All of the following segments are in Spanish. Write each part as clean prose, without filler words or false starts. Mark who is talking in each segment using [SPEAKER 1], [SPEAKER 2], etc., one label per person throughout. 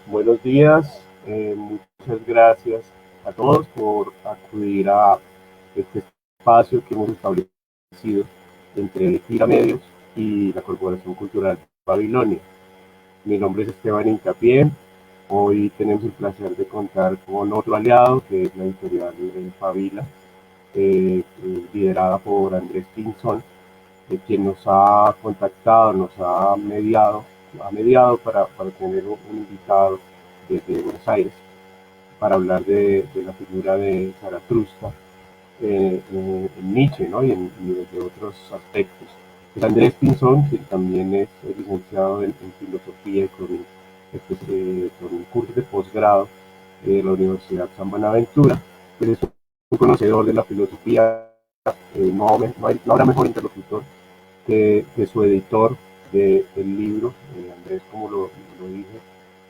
[SPEAKER 1] Buenos días, muchas gracias a todos por acudir a este espacio que hemos establecido entre Gira Medios y la Corporación Cultural Babilonia. Mi nombre es Esteban Incapié. Hoy tenemos el placer de contar con otro aliado que es la editorial Fabila, liderada por Andrés Pinzón, quien nos ha contactado, ha mediado para tener un invitado desde Buenos Aires para hablar de la figura de Zaratustra en Nietzsche, ¿no? Y desde otros aspectos. Es Andrés Pinzón, que también es licenciado en filosofía con un curso de posgrado de la Universidad San Buenaventura. Pues es un conocedor de la filosofía, no habrá mejor interlocutor que su editor del libro, Andrés, como lo dije,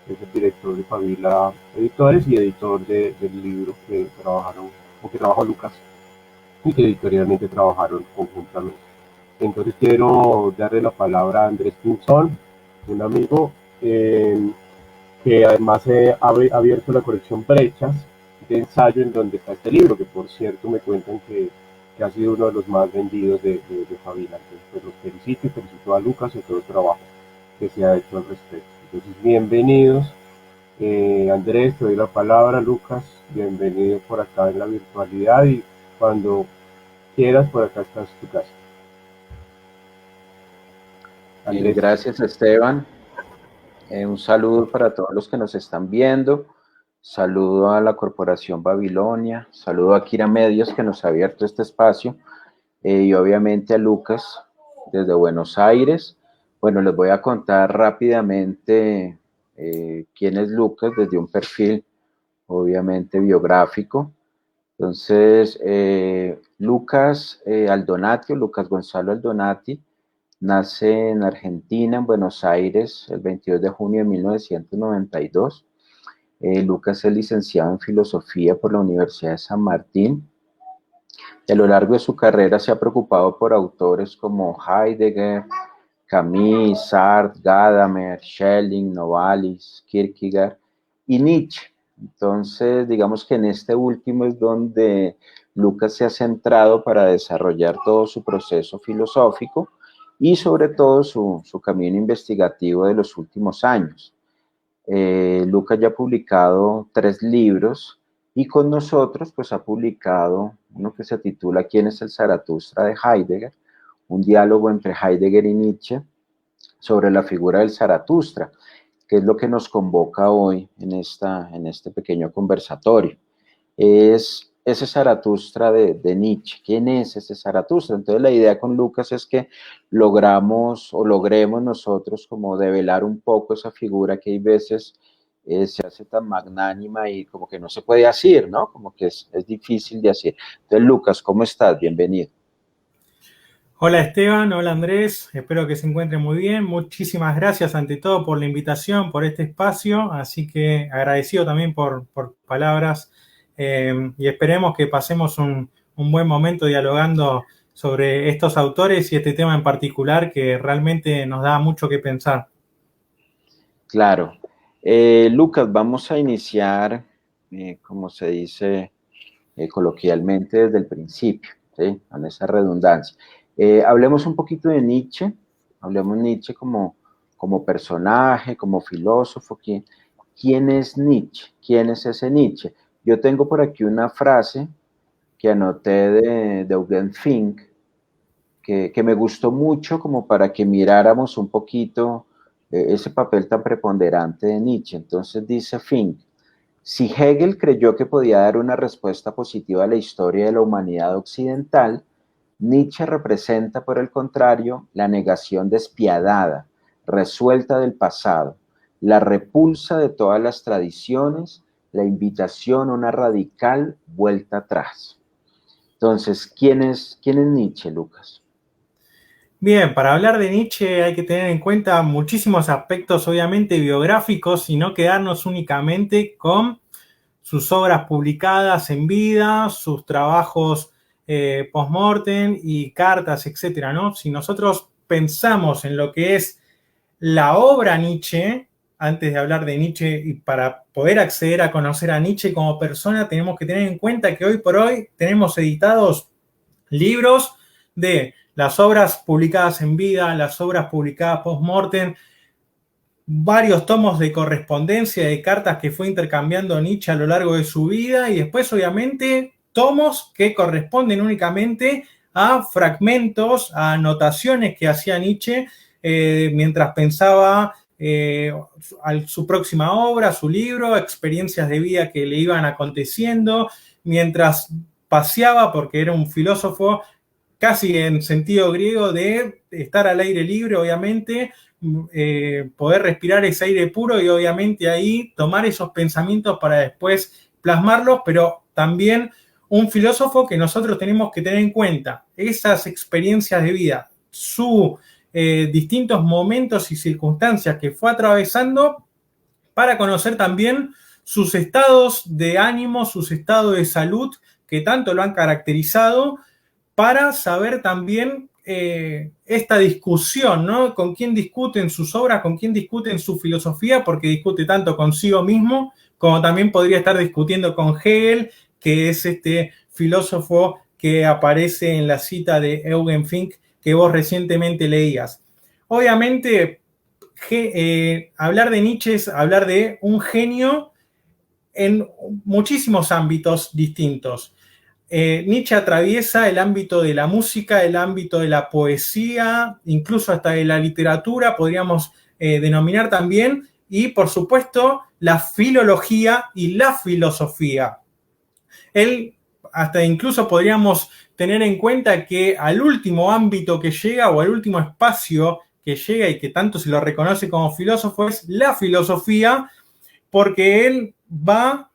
[SPEAKER 1] es el director de Fabila Editores y editor del libro que trabajaron, o que trabajó Lucas, y que editorialmente trabajaron conjuntamente. Entonces quiero darle la palabra a Andrés Pinzón, un amigo que además ha abierto la colección Brechas de ensayo en donde está este libro, que por cierto me cuentan que ha sido uno de los más vendidos de Fabila. Entonces pues los felicito y felicito a Lucas y a todo el trabajo que se ha hecho al respecto. Entonces bienvenidos. Andrés, te doy la palabra. Lucas, bienvenido por acá en la virtualidad y cuando quieras por acá estás tu casa. Andrés.
[SPEAKER 2] Gracias, Esteban. Un saludo para todos los que nos están viendo. Saludo a la Corporación Babilonia. Saludo a Kira Medios, que nos ha abierto este espacio. Y obviamente a Lucas, desde Buenos Aires. Bueno, les voy a contar rápidamente quién es Lucas, desde un perfil, obviamente, biográfico. Entonces, Lucas Aldonati, Lucas Gonzalo Aldonati, nace en Argentina, en Buenos Aires, el 22 de junio de 1992. Lucas es licenciado en Filosofía por la Universidad de San Martín. A lo largo de su carrera se ha preocupado por autores como Heidegger, Camus, Sartre, Gadamer, Schelling, Novalis, Kierkegaard y Nietzsche. Entonces, digamos que en este último es donde Lucas se ha centrado para desarrollar todo su proceso filosófico y sobre todo su camino investigativo de los últimos años. Lucas ya ha publicado 3 libros y con nosotros pues ha publicado uno que se titula ¿Quién es el Zaratustra? De Heidegger, un diálogo entre Heidegger y Nietzsche sobre la figura del Zaratustra, que es lo que nos convoca hoy en este pequeño conversatorio. Es ese Zaratustra de Nietzsche. ¿Quién es ese Zaratustra? Entonces la idea con Lucas es que logremos nosotros como develar un poco esa figura que hay veces se hace tan magnánima y como que no se puede decir, ¿no? Como que es difícil de hacer. Entonces, Lucas, ¿cómo estás? Bienvenido.
[SPEAKER 3] Hola Esteban, hola Andrés, espero que se encuentren muy bien. Muchísimas gracias ante todo por la invitación, por este espacio, así que agradecido también por palabras y esperemos que pasemos un buen momento dialogando sobre estos autores y este tema en particular que realmente nos da mucho que pensar.
[SPEAKER 2] Claro. Lucas, vamos a iniciar, como se dice coloquialmente, desde el principio, ¿sí? Con esa redundancia. Hablemos un poquito de Nietzsche, hablemos de Nietzsche como personaje, como filósofo. ¿Quién es Nietzsche? ¿Quién es ese Nietzsche? Yo tengo por aquí una frase que anoté de Eugen Fink, que me gustó mucho como para que miráramos un poquito ese papel tan preponderante de Nietzsche. Entonces dice Fink: si Hegel creyó que podía dar una respuesta positiva a la historia de la humanidad occidental, Nietzsche representa, por el contrario, la negación despiadada, resuelta del pasado, la repulsa de todas las tradiciones, la invitación a una radical vuelta atrás. Entonces, ¿quién es Nietzsche, Lucas?
[SPEAKER 3] Bien, para hablar de Nietzsche hay que tener en cuenta muchísimos aspectos obviamente biográficos y no quedarnos únicamente con sus obras publicadas en vida, sus trabajos post-mortem y cartas, etcétera, ¿no? Si nosotros pensamos en lo que es la obra Nietzsche, antes de hablar de Nietzsche, y para poder acceder a conocer a Nietzsche como persona, tenemos que tener en cuenta que hoy por hoy tenemos editados libros de las obras publicadas en vida, las obras publicadas post-mortem, varios tomos de correspondencia, de cartas que fue intercambiando Nietzsche a lo largo de su vida, y después obviamente tomos que corresponden únicamente a fragmentos, a anotaciones que hacía Nietzsche mientras pensaba su próxima obra, su libro, experiencias de vida que le iban aconteciendo, mientras paseaba, porque era un filósofo casi en sentido griego de estar al aire libre, obviamente, poder respirar ese aire puro y obviamente ahí tomar esos pensamientos para después plasmarlos, pero también un filósofo que nosotros tenemos que tener en cuenta, esas experiencias de vida, sus distintos momentos y circunstancias que fue atravesando, para conocer también sus estados de ánimo, sus estados de salud que tanto lo han caracterizado, para saber también esta discusión, ¿no? Con quién discute en sus obras, con quién discute en su filosofía, porque discute tanto consigo mismo, como también podría estar discutiendo con Hegel, que es este filósofo que aparece en la cita de Eugen Fink que vos recientemente leías. Obviamente, hablar de Nietzsche es hablar de un genio en muchísimos ámbitos distintos. Nietzsche atraviesa el ámbito de la música, el ámbito de la poesía, incluso hasta de la literatura, podríamos denominar también, y por supuesto la filología y la filosofía. Él, hasta incluso podríamos tener en cuenta que al último ámbito que llega, o al último espacio que llega y que tanto se lo reconoce como filósofo, es la filosofía, porque él va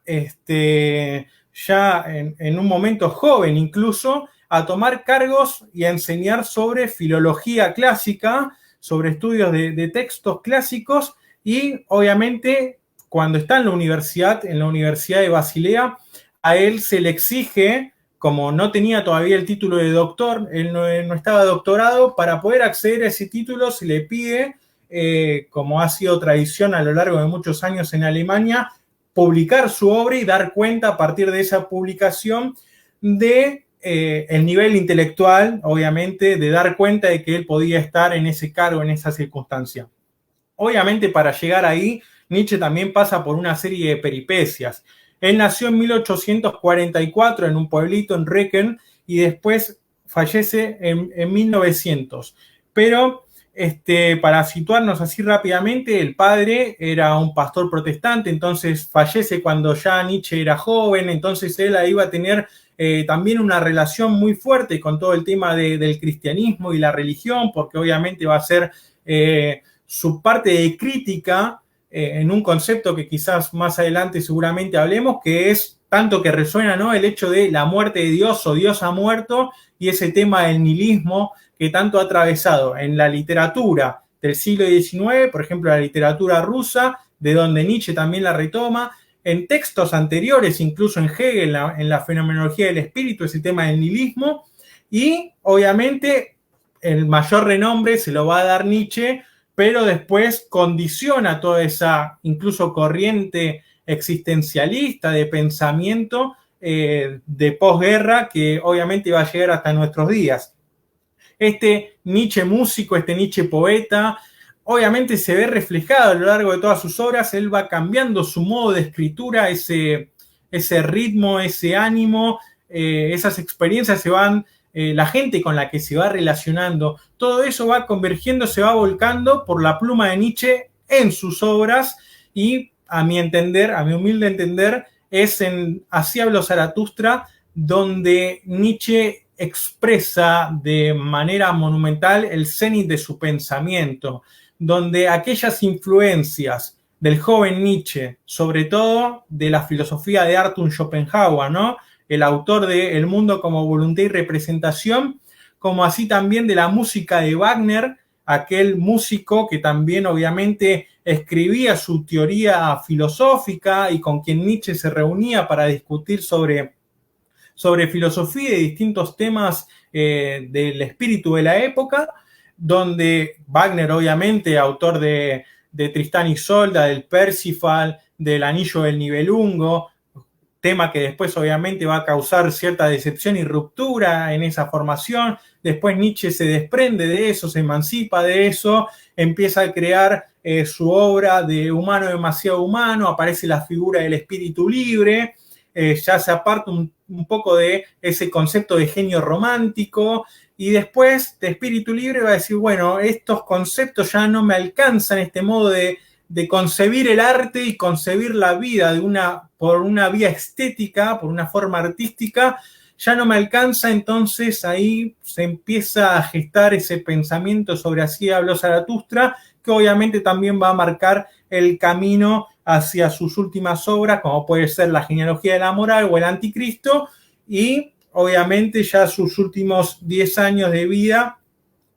[SPEAKER 3] ya en un momento joven incluso a tomar cargos y a enseñar sobre filología clásica, sobre estudios de textos clásicos, y obviamente cuando está en la Universidad de Basilea, a él se le exige, como no tenía todavía el título de doctor, él no estaba doctorado, para poder acceder a ese título se le pide, como ha sido tradición a lo largo de muchos años en Alemania, publicar su obra y dar cuenta a partir de esa publicación de el nivel intelectual, obviamente, de dar cuenta de que él podía estar en ese cargo, en esa circunstancia. Obviamente, para llegar ahí, Nietzsche también pasa por una serie de peripecias. Él nació en 1844 en un pueblito en Recken y después fallece en 1900. Pero para situarnos así rápidamente, el padre era un pastor protestante, entonces fallece cuando ya Nietzsche era joven, entonces él ahí va a tener también una relación muy fuerte con todo el tema del cristianismo y la religión, porque obviamente va a ser su parte de crítica en un concepto que quizás más adelante seguramente hablemos, que es tanto que resuena, ¿no?, el hecho de la muerte de Dios o Dios ha muerto, y ese tema del nihilismo que tanto ha atravesado en la literatura del siglo XIX, por ejemplo, la literatura rusa, de donde Nietzsche también la retoma, en textos anteriores, incluso en Hegel, en la fenomenología del espíritu, ese tema del nihilismo, y obviamente el mayor renombre se lo va a dar Nietzsche, pero después condiciona toda esa incluso corriente existencialista de pensamiento de posguerra que obviamente va a llegar hasta nuestros días. Este Nietzsche músico, este Nietzsche poeta, obviamente se ve reflejado a lo largo de todas sus obras. Él va cambiando su modo de escritura, ese ritmo, ese ánimo, esas experiencias se van, la gente con la que se va relacionando, todo eso va convergiendo, se va volcando por la pluma de Nietzsche en sus obras, y a mi entender, a mi humilde entender, es en Así habló Zaratustra, donde Nietzsche expresa de manera monumental el cenit de su pensamiento, donde aquellas influencias del joven Nietzsche, sobre todo de la filosofía de Arthur Schopenhauer, ¿no?, el autor de El mundo como voluntad y representación, como así también de la música de Wagner, aquel músico que también obviamente escribía su teoría filosófica y con quien Nietzsche se reunía para discutir sobre filosofía y distintos temas del espíritu de la época, donde Wagner, obviamente, autor de de Tristán y Isolda, del Parsifal, del Anillo del Nibelungo, tema que después obviamente va a causar cierta decepción y ruptura en esa formación. Después Nietzsche se desprende de eso, se emancipa de eso, empieza a crear su obra de Humano demasiado humano, aparece la figura del espíritu libre, ya se aparta un poco de ese concepto de genio romántico, y después de espíritu libre va a decir, bueno, estos conceptos ya no me alcanzan, este modo de concebir el arte y concebir la vida por una vía estética, por una forma artística, ya no me alcanza. Entonces ahí se empieza a gestar ese pensamiento sobre Así habló Zaratustra, que obviamente también va a marcar el camino hacia sus últimas obras, como puede ser La genealogía de la moral o El Anticristo, y obviamente ya sus últimos 10 años de vida,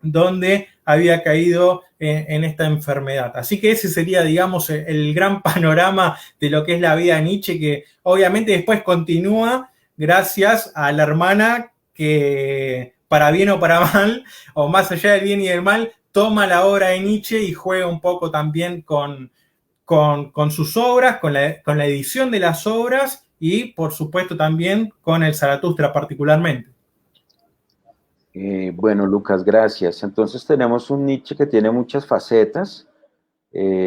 [SPEAKER 3] donde había caído en esta enfermedad. Así que ese sería, digamos, el gran panorama de lo que es la vida de Nietzsche, que obviamente después continúa gracias a la hermana que, para bien o para mal, o más allá del bien y del mal, toma la obra de Nietzsche y juega un poco también con sus obras, con la edición de las obras y, por supuesto, también con el Zaratustra particularmente.
[SPEAKER 2] Bueno, Lucas, gracias. Entonces tenemos un Nietzsche que tiene muchas facetas,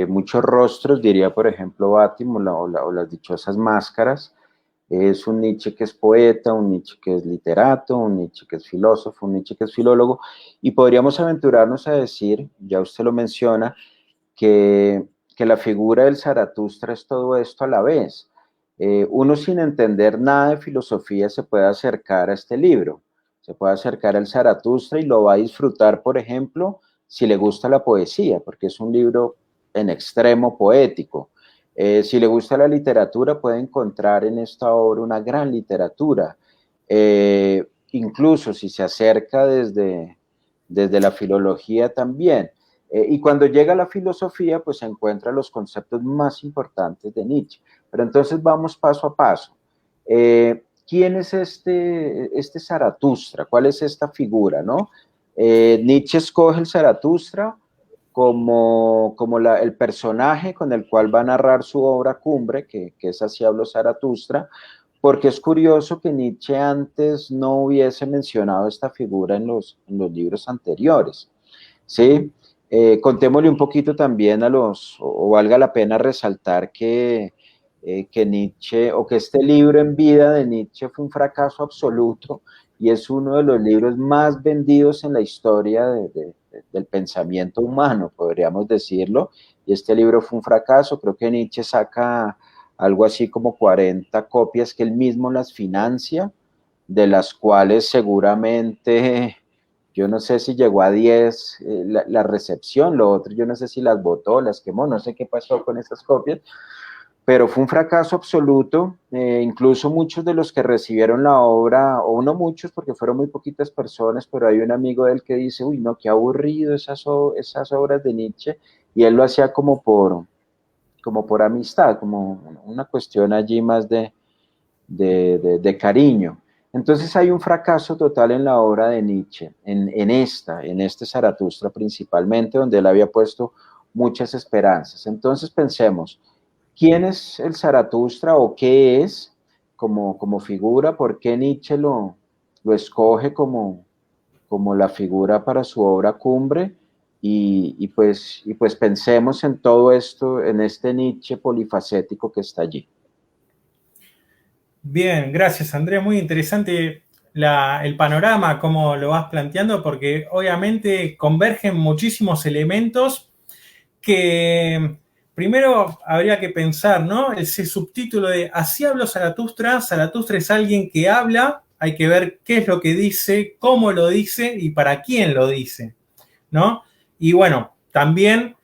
[SPEAKER 2] muchos rostros, diría por ejemplo Bátimo o las dichosas máscaras. Es un Nietzsche que es poeta, un Nietzsche que es literato, un Nietzsche que es filósofo, un Nietzsche que es filólogo, y podríamos aventurarnos a decir, ya usted lo menciona, que la figura del Zaratustra es todo esto a la vez. Uno sin entender nada de filosofía se puede acercar a este libro, se puede acercar al Zaratustra y lo va a disfrutar, por ejemplo, si le gusta la poesía, porque es un libro en extremo poético. Si le gusta la literatura, puede encontrar en esta obra una gran literatura. Incluso si se acerca desde la filología también. Y cuando llega a la filosofía, pues se encuentra los conceptos más importantes de Nietzsche. Pero entonces vamos paso a paso. ¿Quién es este Zaratustra? ¿Cuál es esta figura, no? Nietzsche escoge el Zaratustra como el personaje con el cual va a narrar su obra cumbre, que es Así habló Zaratustra, porque es curioso que Nietzsche antes no hubiese mencionado esta figura en los libros anteriores, ¿sí? Contémosle un poquito también o valga la pena resaltar que Nietzsche, o que este libro en vida de Nietzsche fue un fracaso absoluto y es uno de los libros más vendidos en la historia del pensamiento humano, podríamos decirlo, y este libro fue un fracaso. Creo que Nietzsche saca algo así como 40 copias que él mismo las financia, de las cuales seguramente, yo no sé si llegó a 10 la recepción, lo otro yo no sé si las botó, las quemó, no sé qué pasó con esas copias, pero fue un fracaso absoluto. Incluso muchos de los que recibieron la obra, o no muchos porque fueron muy poquitas personas, pero hay un amigo de él que dice, uy, no, qué aburrido esas obras de Nietzsche, y él lo hacía como por amistad, como una cuestión allí más de cariño. Entonces hay un fracaso total en la obra de Nietzsche, en este Zaratustra principalmente, donde él había puesto muchas esperanzas. Entonces pensemos, ¿quién es el Zaratustra o qué es como figura? ¿Por qué Nietzsche lo escoge como la figura para su obra cumbre? Y pues pensemos en todo esto, en este Nietzsche polifacético que está allí.
[SPEAKER 3] Bien, gracias Andrés, muy interesante el panorama, cómo lo vas planteando, porque obviamente convergen muchísimos elementos que primero habría que pensar, ¿no? Ese subtítulo de Así habló Zaratustra. Zaratustra es alguien que habla, hay que ver qué es lo que dice, cómo lo dice y para quién lo dice, ¿no? Y bueno, también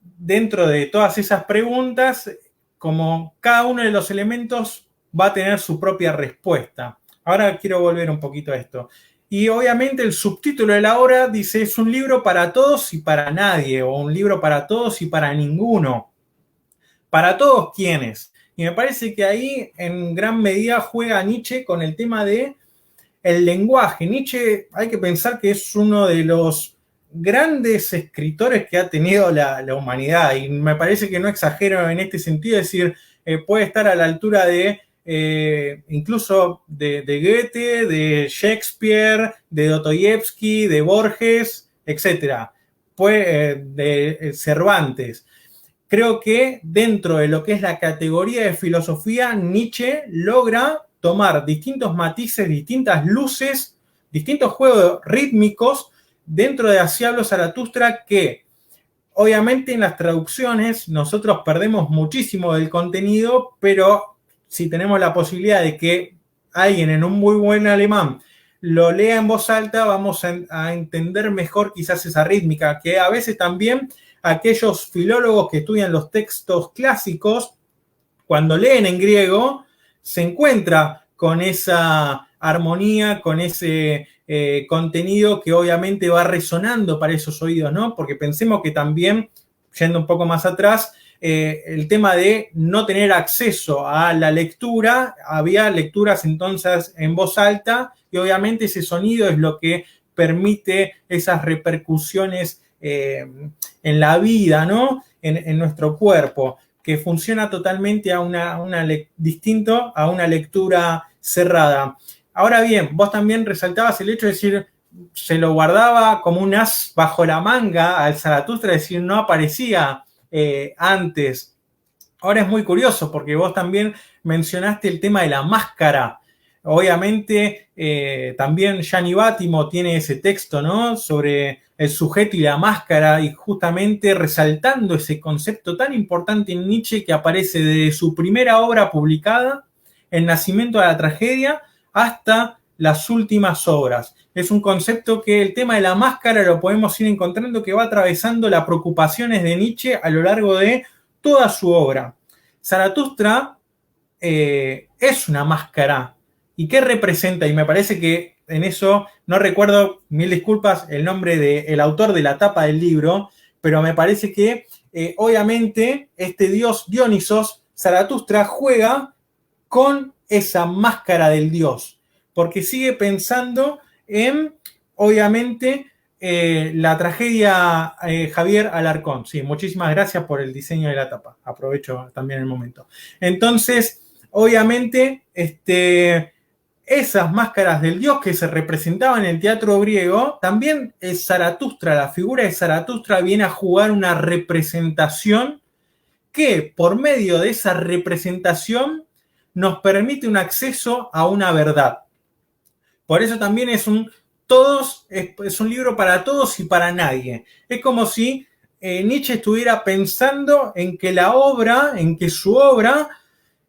[SPEAKER 3] dentro de todas esas preguntas, como cada uno de los elementos va a tener su propia respuesta. Ahora quiero volver un poquito a esto. Y obviamente el subtítulo de la obra dice, es un libro para todos y para nadie, o un libro para todos y para ninguno. ¿Para todos quiénes? Y me parece que ahí en gran medida juega Nietzsche con el tema de el lenguaje. Nietzsche hay que pensar que es uno de los grandes escritores que ha tenido la humanidad, y me parece que no exagero en este sentido, es decir, puede estar a la altura de incluso de Goethe, de Shakespeare, de Dostoyevsky, de Borges, etc. De Cervantes. Creo que dentro de lo que es la categoría de filosofía, Nietzsche logra tomar distintos matices, distintas luces, distintos juegos rítmicos dentro de Así habló Zaratustra, que obviamente en las traducciones nosotros perdemos muchísimo del contenido, pero si tenemos la posibilidad de que alguien en un muy buen alemán lo lea en voz alta, vamos a entender mejor quizás esa rítmica, que a veces también aquellos filólogos que estudian los textos clásicos, cuando leen en griego, se encuentra con esa armonía, con ese contenido que obviamente va resonando para esos oídos, ¿no? Porque pensemos que también, yendo un poco más atrás, el tema de no tener acceso a la lectura, había lecturas entonces en voz alta y obviamente ese sonido es lo que permite esas repercusiones en la vida, ¿no? En nuestro cuerpo, que funciona totalmente distinto a una lectura cerrada. Ahora bien, vos también resaltabas el hecho de decir, se lo guardaba como un as bajo la manga al Zaratustra, es decir, no aparecía antes. Ahora es muy curioso porque vos también mencionaste el tema de la máscara. Obviamente también Gianni Bátimo tiene ese texto, ¿no? Sobre el sujeto y la máscara, y justamente resaltando ese concepto tan importante en Nietzsche que aparece desde su primera obra publicada, El nacimiento de la tragedia, hasta las últimas obras. Es un concepto que el tema de la máscara lo podemos ir encontrando, que va atravesando las preocupaciones de Nietzsche a lo largo de toda su obra. Zaratustra es una máscara. ¿Y qué representa? Y me parece que en eso, no recuerdo, mil disculpas, el nombre del autor de la tapa del libro, pero me parece que obviamente este dios Dionisos, Zaratustra, juega con esa máscara del dios, porque sigue pensando en, obviamente, la tragedia Javier Alarcón. Sí, muchísimas gracias por el diseño de la tapa. Aprovecho también el momento. Entonces, obviamente, esas máscaras del dios que se representaban en el teatro griego, también es Zaratustra, la figura de Zaratustra viene a jugar una representación que por medio de esa representación nos permite un acceso a una verdad. Por eso también es un libro para todos y para nadie. Es como si Nietzsche estuviera pensando en que su obra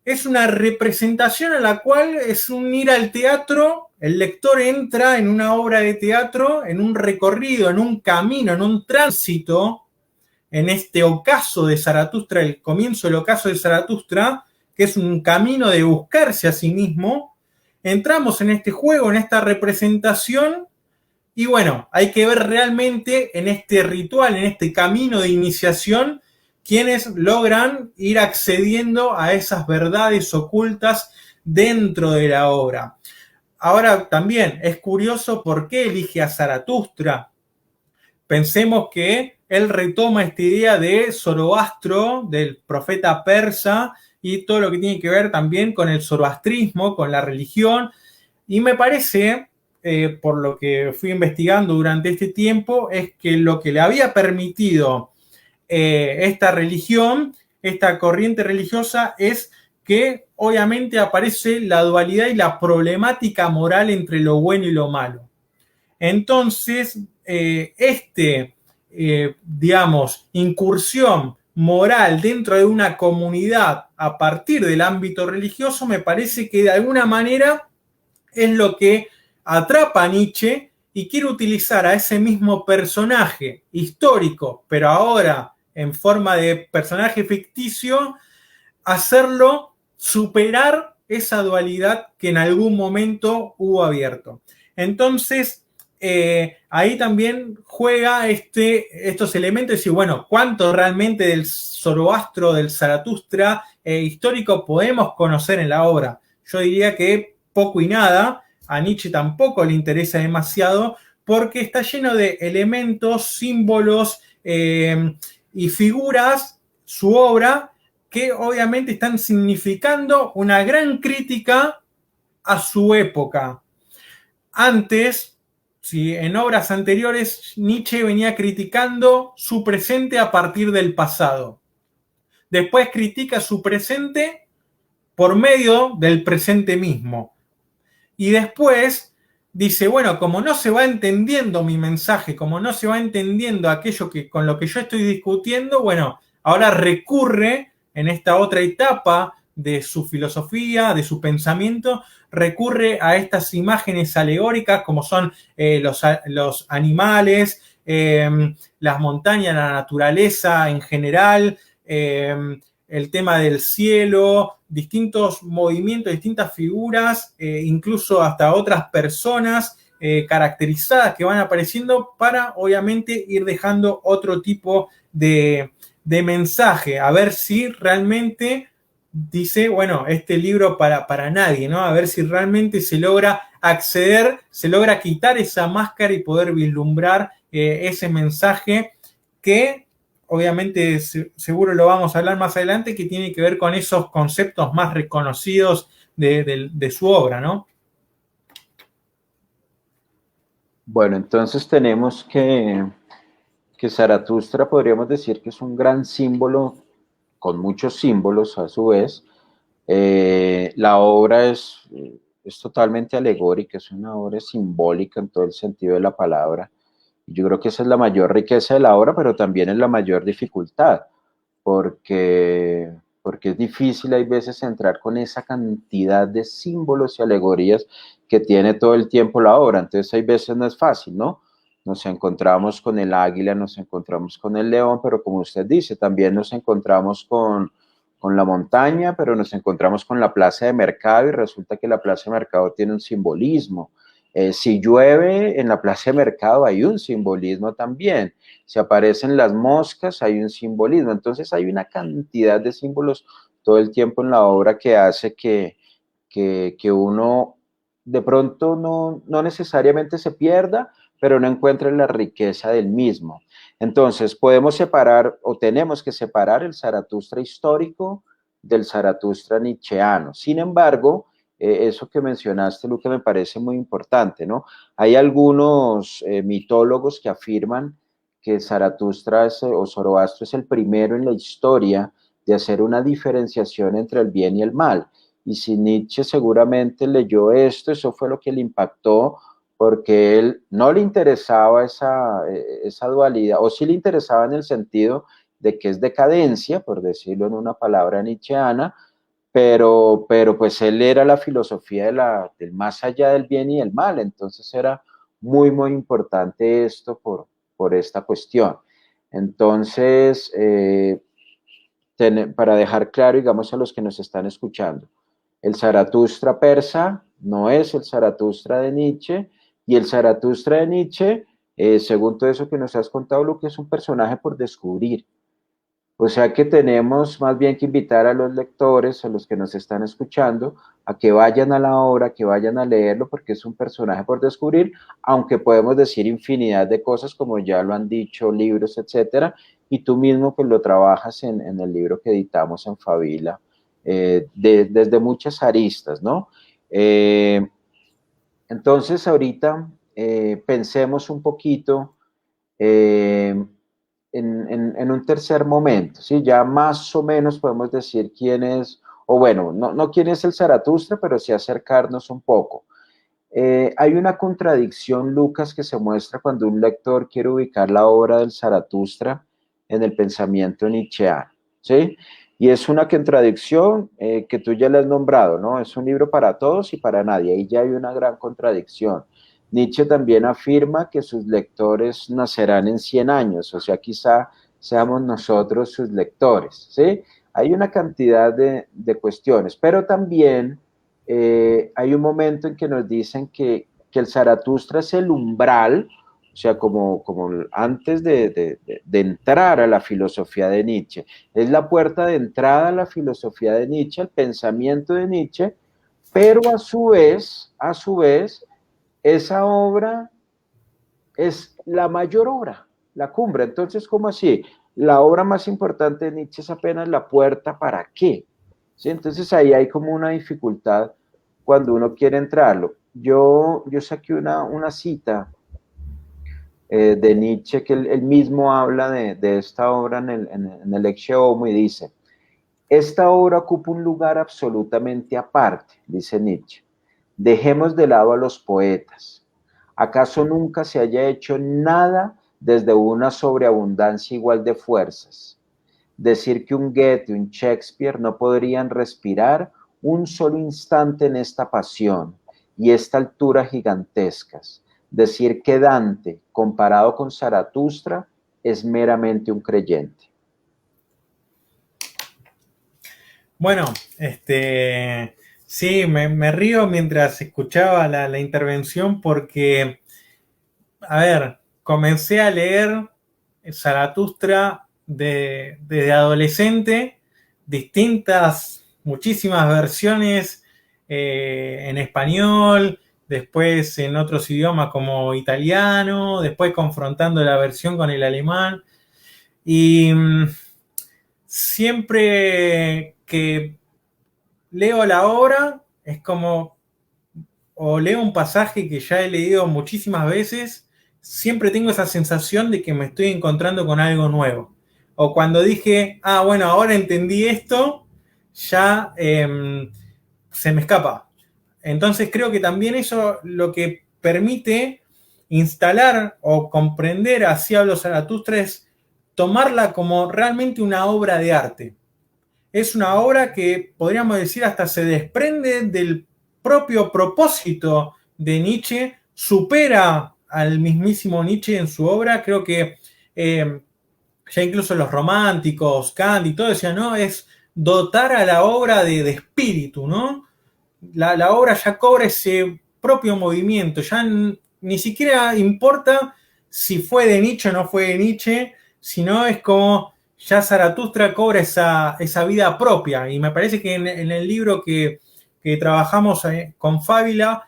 [SPEAKER 3] es una representación a la cual es un ir al teatro, el lector entra en una obra de teatro, en un recorrido, en un camino, en un tránsito, en este ocaso de Zaratustra, el comienzo del ocaso de Zaratustra, que es un camino de buscarse a sí mismo. Entramos en este juego, en esta representación, y bueno, hay que ver realmente en este ritual, en este camino de iniciación, quienes logran ir accediendo a esas verdades ocultas dentro de la obra. Ahora también es curioso por qué elige a Zaratustra. Pensemos que él retoma esta idea de Zoroastro, del profeta persa, y todo lo que tiene que ver también con el zoroastrismo, con la religión, y me parece, por lo que fui investigando durante este tiempo, es que lo que le había permitido esta religión, esta corriente religiosa, es que obviamente aparece la dualidad y la problemática moral entre lo bueno y lo malo. Entonces, digamos, incursión moral dentro de una comunidad a partir del ámbito religioso, me parece que de alguna manera es lo que atrapa a Nietzsche y quiere utilizar a ese mismo personaje histórico, pero ahora en forma de personaje ficticio, hacerlo superar esa dualidad que en algún momento hubo abierto. Entonces, ahí también juega estos elementos y decir, bueno, ¿cuánto realmente del Zoroastro, del Zaratustra histórico podemos conocer en la obra? Yo diría que poco y nada. A Nietzsche tampoco le interesa demasiado, porque está lleno de elementos, símbolos y figuras, su obra, que obviamente están significando una gran crítica a su época. Antes, ¿sí?, en obras anteriores, Nietzsche venía criticando su presente a partir del pasado. Después critica su presente por medio del presente mismo. Y después dice, bueno, como no se va entendiendo mi mensaje, como no se va entendiendo aquello con lo que yo estoy discutiendo, bueno, ahora recurre en esta otra etapa de su filosofía, de su pensamiento, recurre a estas imágenes alegóricas como son los animales, las montañas, la naturaleza en general, el tema del cielo, distintos movimientos, distintas figuras, incluso hasta otras personas caracterizadas que van apareciendo para, obviamente, ir dejando otro tipo de mensaje, a ver si realmente dice, bueno, este libro para nadie, ¿no? A ver si realmente se logra acceder, se logra quitar esa máscara y poder vislumbrar ese mensaje que obviamente seguro lo vamos a hablar más adelante, que tiene que ver con esos conceptos más reconocidos de su obra, ¿no?
[SPEAKER 2] Bueno, entonces tenemos que Zaratustra podríamos decir que es un gran símbolo, con muchos símbolos a su vez. La obra es totalmente alegórica, es una obra simbólica en todo el sentido de la palabra. Yo creo que esa es la mayor riqueza de la obra, pero también es la mayor dificultad, porque es difícil hay veces entrar con esa cantidad de símbolos y alegorías que tiene todo el tiempo la obra. Entonces hay veces no es fácil, ¿no? Nos encontramos con el águila, nos encontramos con el león, pero como usted dice, también nos encontramos con la montaña, pero nos encontramos con la plaza de mercado y resulta que la plaza de mercado tiene un simbolismo. Si llueve en la plaza de mercado hay un simbolismo también. Si aparecen las moscas hay un simbolismo. Entonces hay una cantidad de símbolos todo el tiempo en la obra que hace que uno de pronto no necesariamente se pierda, pero no encuentre la riqueza del mismo. Entonces podemos separar o tenemos que separar el Zaratustra histórico del Zaratustra nietzscheano. Sin embargo, eso que mencionaste, Luque, me parece muy importante, ¿no? Hay algunos mitólogos que afirman que Zaratustra o Zoroastro es el primero en la historia de hacer una diferenciación entre el bien y el mal. Y si Nietzsche seguramente leyó esto, eso fue lo que le impactó, porque él no le interesaba esa dualidad, o sí le interesaba en el sentido de que es decadencia, por decirlo en una palabra nietzscheana, pero pues él era la filosofía del más allá del bien y el mal, entonces era muy, muy importante esto por esta cuestión. Entonces, para dejar claro, digamos, a los que nos están escuchando, el Zaratustra persa no es el Zaratustra de Nietzsche, y el Zaratustra de Nietzsche, según todo eso que nos has contado, Luke, es un personaje por descubrir. O sea que tenemos más bien que invitar a los lectores, a los que nos están escuchando, a que vayan a la obra, que vayan a leerlo, porque es un personaje por descubrir, aunque podemos decir infinidad de cosas, como ya lo han dicho, libros, etcétera, y tú mismo pues lo trabajas en el libro que editamos en Fabila, desde muchas aristas, ¿no? Entonces ahorita pensemos un poquito en un tercer momento, ¿sí? Ya más o menos podemos decir quién es, o bueno, no quién es el Zaratustra, pero sí acercarnos un poco. Hay una contradicción, Lucas, que se muestra cuando un lector quiere ubicar la obra del Zaratustra en el pensamiento nietzscheano, ¿sí? Y es una contradicción que tú ya le has nombrado, ¿no? Es un libro para todos y para nadie, ahí ya hay una gran contradicción. Nietzsche también afirma que sus lectores nacerán en 100 años, o sea, quizá seamos nosotros sus lectores, ¿sí? Hay una cantidad de cuestiones, pero también hay un momento en que nos dicen que el Zaratustra es el umbral, o sea, como antes de entrar a la filosofía de Nietzsche, es la puerta de entrada a la filosofía de Nietzsche, al pensamiento de Nietzsche, pero a su vez, esa obra es la mayor obra, la cumbre. Entonces, ¿cómo así? La obra más importante de Nietzsche es apenas la puerta, ¿para qué? ¿Sí? Entonces ahí hay como una dificultad cuando uno quiere entrarlo. Yo saqué una cita de Nietzsche, que él mismo habla de esta obra en el Ecce Homo, y dice: esta obra ocupa un lugar absolutamente aparte, dice Nietzsche. Dejemos de lado a los poetas. ¿Acaso nunca se haya hecho nada desde una sobreabundancia igual de fuerzas? Decir que un Goethe, un Shakespeare no podrían respirar un solo instante en esta pasión y esta altura gigantescas. Decir que Dante, comparado con Zaratustra, es meramente un creyente.
[SPEAKER 3] Bueno, sí, me río mientras escuchaba la intervención porque, a ver, comencé a leer Zaratustra desde adolescente, muchísimas versiones en español, después en otros idiomas como italiano, después confrontando la versión con el alemán. Y siempre que leo la obra, es como, o leo un pasaje que ya he leído muchísimas veces, siempre tengo esa sensación de que me estoy encontrando con algo nuevo. O cuando dije, bueno, ahora entendí esto, ya se me escapa. Entonces creo que también eso lo que permite instalar o comprender Así habló Zaratustra es tomarla como realmente una obra de arte. Es una obra que podríamos decir hasta se desprende del propio propósito de Nietzsche, supera al mismísimo Nietzsche en su obra. Creo que ya incluso los románticos, Kant y todo decían, no, es dotar a la obra de espíritu, ¿no? La obra ya cobra ese propio movimiento, ya ni siquiera importa si fue de Nietzsche o no fue de Nietzsche, sino es como ya Zaratustra cobra esa vida propia. Y me parece que en el libro que trabajamos con Fábila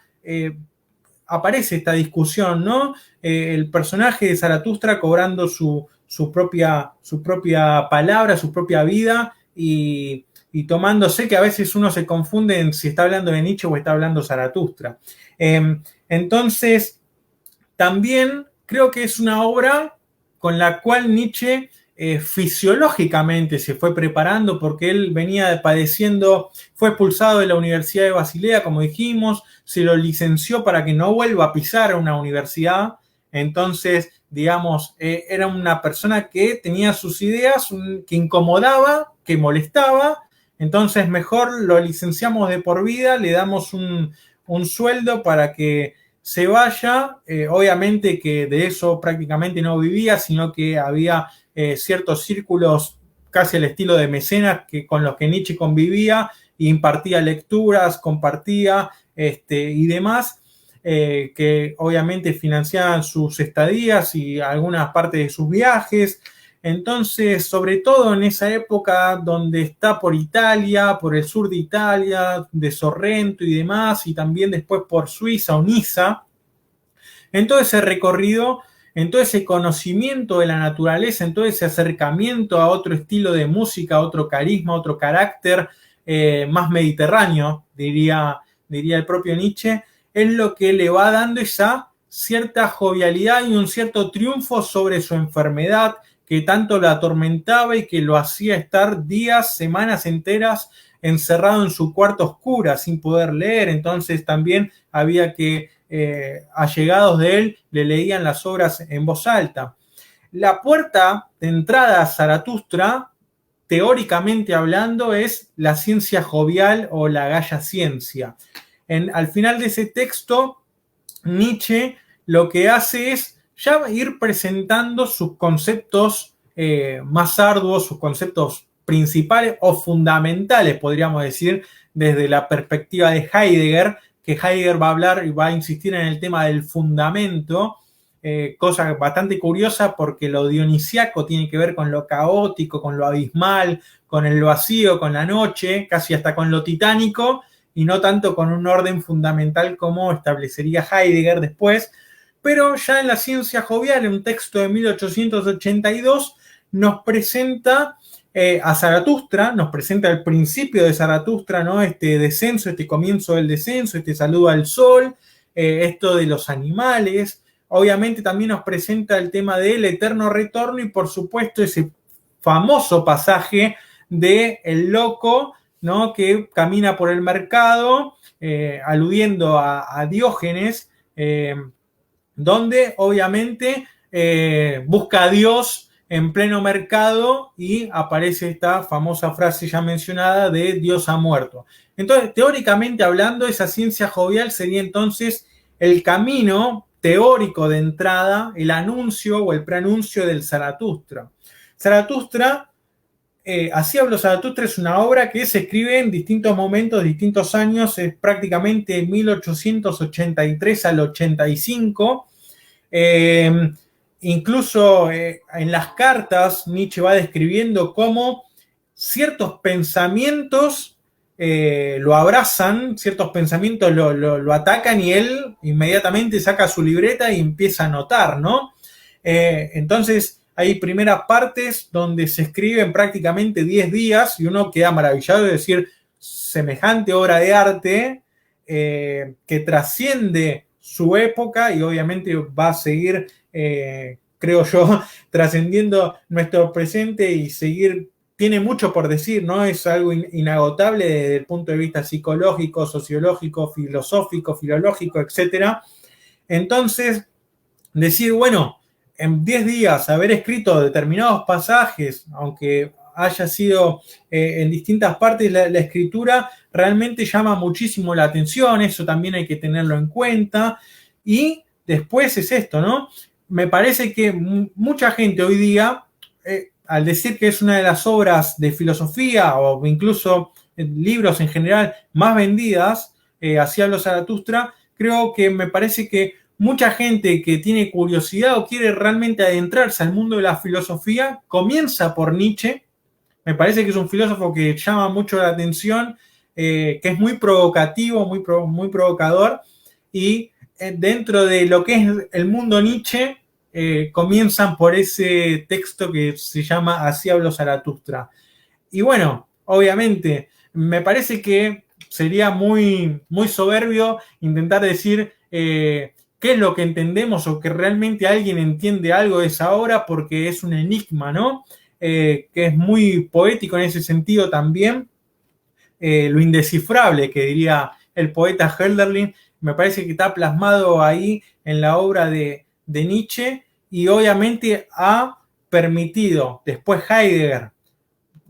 [SPEAKER 3] aparece esta discusión, ¿no? El personaje de Zaratustra cobrando su propia palabra, su propia vida y tomándose que a veces uno se confunde en si está hablando de Nietzsche o está hablando Zaratustra. Entonces, también creo que es una obra con la cual Nietzsche fisiológicamente se fue preparando, porque él venía padeciendo, fue expulsado de la Universidad de Basilea, como dijimos, se lo licenció para que no vuelva a pisar una universidad. Entonces, digamos, era una persona que tenía sus ideas, que incomodaba, que molestaba. Entonces, mejor lo licenciamos de por vida, le damos un sueldo para que se vaya. Obviamente que de eso prácticamente no vivía, sino que había ciertos círculos casi al estilo de mecenas con los que Nietzsche convivía, e impartía lecturas, compartía y demás, que obviamente financiaban sus estadías y algunas partes de sus viajes. Entonces, sobre todo en esa época donde está por Italia, por el sur de Italia, de Sorrento y demás, y también después por Suiza o Niza, en todo ese recorrido, en todo ese conocimiento de la naturaleza, en todo ese acercamiento a otro estilo de música, otro carisma, otro carácter más mediterráneo, diría el propio Nietzsche, es lo que le va dando esa cierta jovialidad y un cierto triunfo sobre su enfermedad que tanto lo atormentaba y que lo hacía estar días, semanas enteras encerrado en su cuarto oscura sin poder leer. Entonces también había que allegados de él le leían las obras en voz alta. La puerta de entrada a Zaratustra, teóricamente hablando, es la ciencia jovial o la Gaia ciencia. Al final de ese texto, Nietzsche lo que hace es ya ir presentando sus conceptos más arduos, sus conceptos principales o fundamentales, podríamos decir, desde la perspectiva de Heidegger, que Heidegger va a hablar y va a insistir en el tema del fundamento, cosa bastante curiosa porque lo dionisiaco tiene que ver con lo caótico, con lo abismal, con el vacío, con la noche, casi hasta con lo titánico, y no tanto con un orden fundamental como establecería Heidegger después. pero ya en La ciencia jovial, en un texto de 1882, nos presenta a Zaratustra, nos presenta el principio de Zaratustra, ¿no? Este descenso, este comienzo del descenso, este saludo al sol, esto de los animales. Obviamente también nos presenta el tema del eterno retorno y por supuesto ese famoso pasaje de el loco, ¿no? Que camina por el mercado, aludiendo a Diógenes, donde obviamente busca a Dios en pleno mercado y aparece esta famosa frase ya mencionada de Dios ha muerto. Entonces, teóricamente hablando, esa ciencia jovial sería entonces el camino teórico de entrada, el anuncio o el preanuncio del Zaratustra. Zaratustra, Así habló Zaratustra, es una obra que se escribe en distintos momentos, distintos años, es prácticamente 1883 al 85. Incluso en las cartas Nietzsche va describiendo cómo ciertos pensamientos lo abrazan, ciertos pensamientos lo atacan y él inmediatamente saca su libreta y empieza a anotar, ¿no? Entonces hay primeras partes donde se escriben prácticamente 10 días y uno queda maravillado de decir semejante obra de arte que trasciende su época y obviamente va a seguir, creo yo, trascendiendo nuestro presente y seguir, tiene mucho por decir, ¿no? Es algo inagotable desde el punto de vista psicológico, sociológico, filosófico, filológico, etc. Entonces, decir, bueno, en 10 días haber escrito determinados pasajes, aunque haya sido en distintas partes la escritura, realmente llama muchísimo la atención, eso también hay que tenerlo en cuenta. Y después es esto, ¿no? Me parece que mucha gente hoy día, al decir que es una de las obras de filosofía o incluso libros en general más vendidas, así habló Zaratustra, creo que me parece que mucha gente que tiene curiosidad o quiere realmente adentrarse al mundo de la filosofía, comienza por Nietzsche. Me parece que es un filósofo que llama mucho la atención, que es muy provocativo, muy provocador, y dentro de lo que es el mundo Nietzsche, comienzan por ese texto que se llama Así habló Zaratustra. Y bueno, obviamente, me parece que sería muy soberbio intentar decir qué es lo que entendemos o que realmente alguien entiende algo de esa obra porque es un enigma, ¿no? Que es muy poético en ese sentido también, lo indescifrable que diría el poeta Hölderlin, me parece que está plasmado ahí en la obra de Nietzsche y obviamente ha permitido después Heidegger,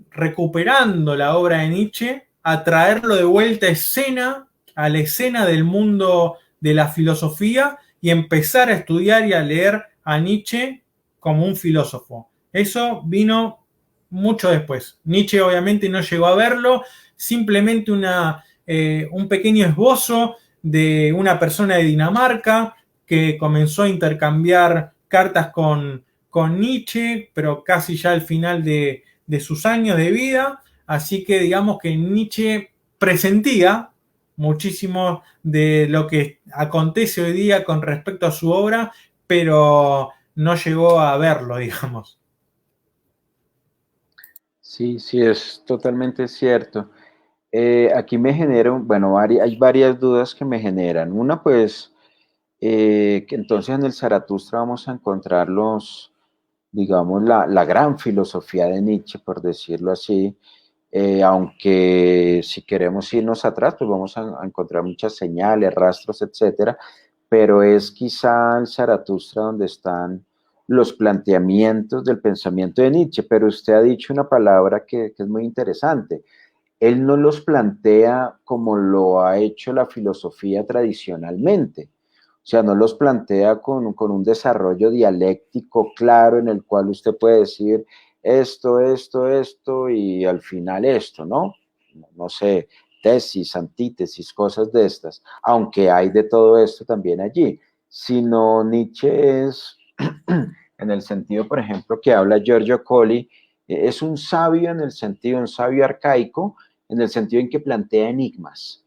[SPEAKER 3] recuperando la obra de Nietzsche, a traerlo de vuelta a la escena del mundo de la filosofía y empezar a estudiar y a leer a Nietzsche como un filósofo. Eso vino mucho después. Nietzsche obviamente no llegó a verlo, simplemente un pequeño esbozo de una persona de Dinamarca que comenzó a intercambiar cartas con Nietzsche, pero casi ya al final de sus años de vida, así que digamos que Nietzsche presentía muchísimo de lo que acontece hoy día con respecto a su obra, pero no llegó a verlo, digamos.
[SPEAKER 2] Sí, sí, es totalmente cierto. Aquí me generan, bueno, hay varias dudas que me generan. Una, pues, que entonces en el Zaratustra vamos a encontrar digamos, la gran filosofía de Nietzsche, por decirlo así, aunque si queremos irnos atrás, pues vamos a encontrar muchas señales, rastros, etcétera, pero es quizá el Zaratustra donde están los planteamientos del pensamiento de Nietzsche, pero usted ha dicho una palabra que es muy interesante. Él no los plantea como lo ha hecho la filosofía tradicionalmente. O sea, no los plantea con un desarrollo dialéctico claro en el cual usted puede decir esto, y al final esto, ¿no? No sé, tesis, antítesis, cosas de estas, aunque hay de todo esto también allí. Sino Nietzsche es, en el sentido, por ejemplo, que habla Giorgio Colli, es un sabio en el sentido, un sabio arcaico, en el sentido en que plantea enigmas.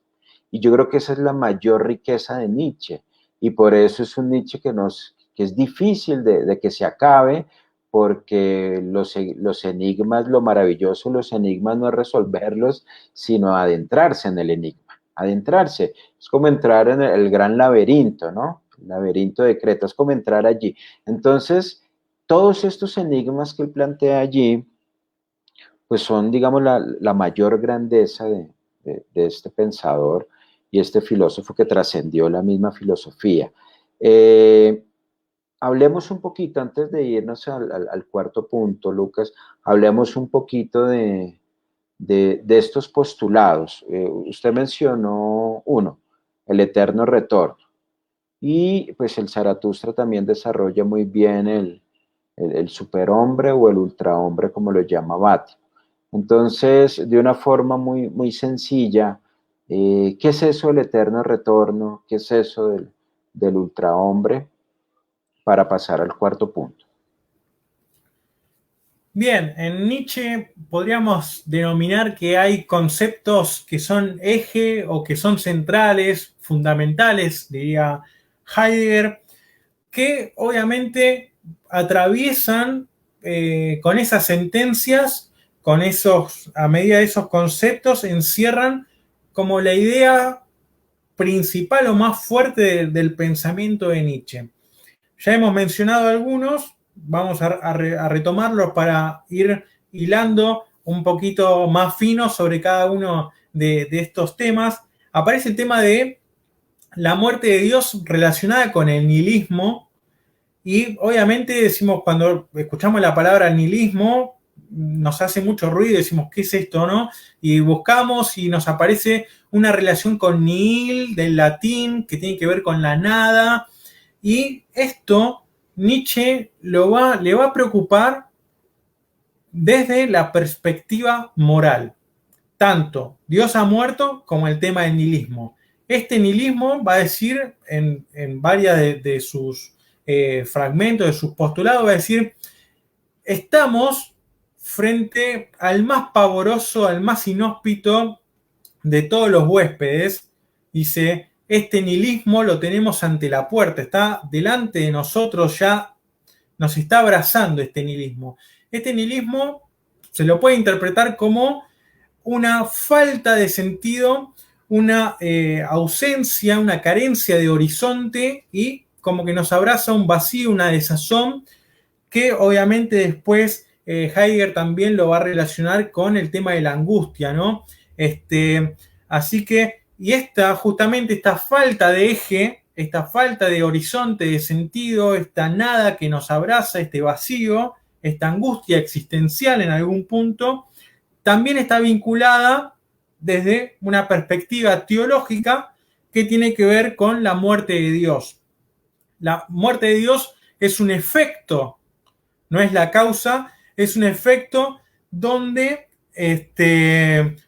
[SPEAKER 2] Y yo creo que esa es la mayor riqueza de Nietzsche, y por eso es un Nietzsche que es difícil de que se acabe, porque los enigmas, lo maravilloso, los enigmas no es resolverlos, sino adentrarse en el enigma, adentrarse. Es como entrar en el gran laberinto, ¿no? El laberinto de Creta, es como entrar allí. Entonces, todos estos enigmas que él plantea allí, pues son, digamos, la mayor grandeza de este pensador y este filósofo que trascendió la misma filosofía. Hablemos un poquito, antes de irnos al cuarto punto, Lucas, hablemos un poquito de estos postulados. Usted mencionó uno, el eterno retorno, y pues el Zaratustra también desarrolla muy bien el superhombre o el ultrahombre, como lo llama Bati. Entonces, de una forma muy, muy sencilla, ¿qué es eso del eterno retorno? ¿Qué es eso del ultrahombre? Para pasar al cuarto punto.
[SPEAKER 3] Bien, en Nietzsche podríamos denominar que hay conceptos que son eje o que son centrales, fundamentales, diría Heidegger, que obviamente atraviesan con esas sentencias, con esos, a medida de esos conceptos, encierran como la idea principal o más fuerte del pensamiento de Nietzsche. Ya hemos mencionado algunos, vamos a retomarlos para ir hilando un poquito más fino sobre cada uno de estos temas. Aparece el tema de la muerte de Dios relacionada con el nihilismo, y obviamente decimos, cuando escuchamos la palabra nihilismo, nos hace mucho ruido, decimos, ¿qué es esto, no? Y buscamos y nos aparece una relación con nihil, del latín, que tiene que ver con la nada, y esto Nietzsche le va a preocupar desde la perspectiva moral. Tanto Dios ha muerto como el tema del nihilismo. Este nihilismo va a decir en varias de sus fragmentos, de sus postulados, va a decir, estamos frente al más pavoroso, al más inhóspito de todos los huéspedes. Dice, este nihilismo lo tenemos ante la puerta, está delante de nosotros, ya nos está abrazando este nihilismo. Este nihilismo se lo puede interpretar como una falta de sentido, una ausencia, una carencia de horizonte, y como que nos abraza un vacío, una desazón, que obviamente después Heidegger también lo va a relacionar con el tema de la angustia, ¿no? Así que, y justamente esta falta de eje, esta falta de horizonte, de sentido, esta nada que nos abraza, este vacío, esta angustia existencial en algún punto, también está vinculada desde una perspectiva teológica que tiene que ver con la muerte de Dios. La muerte de Dios es un efecto, no es la causa, es un efecto donde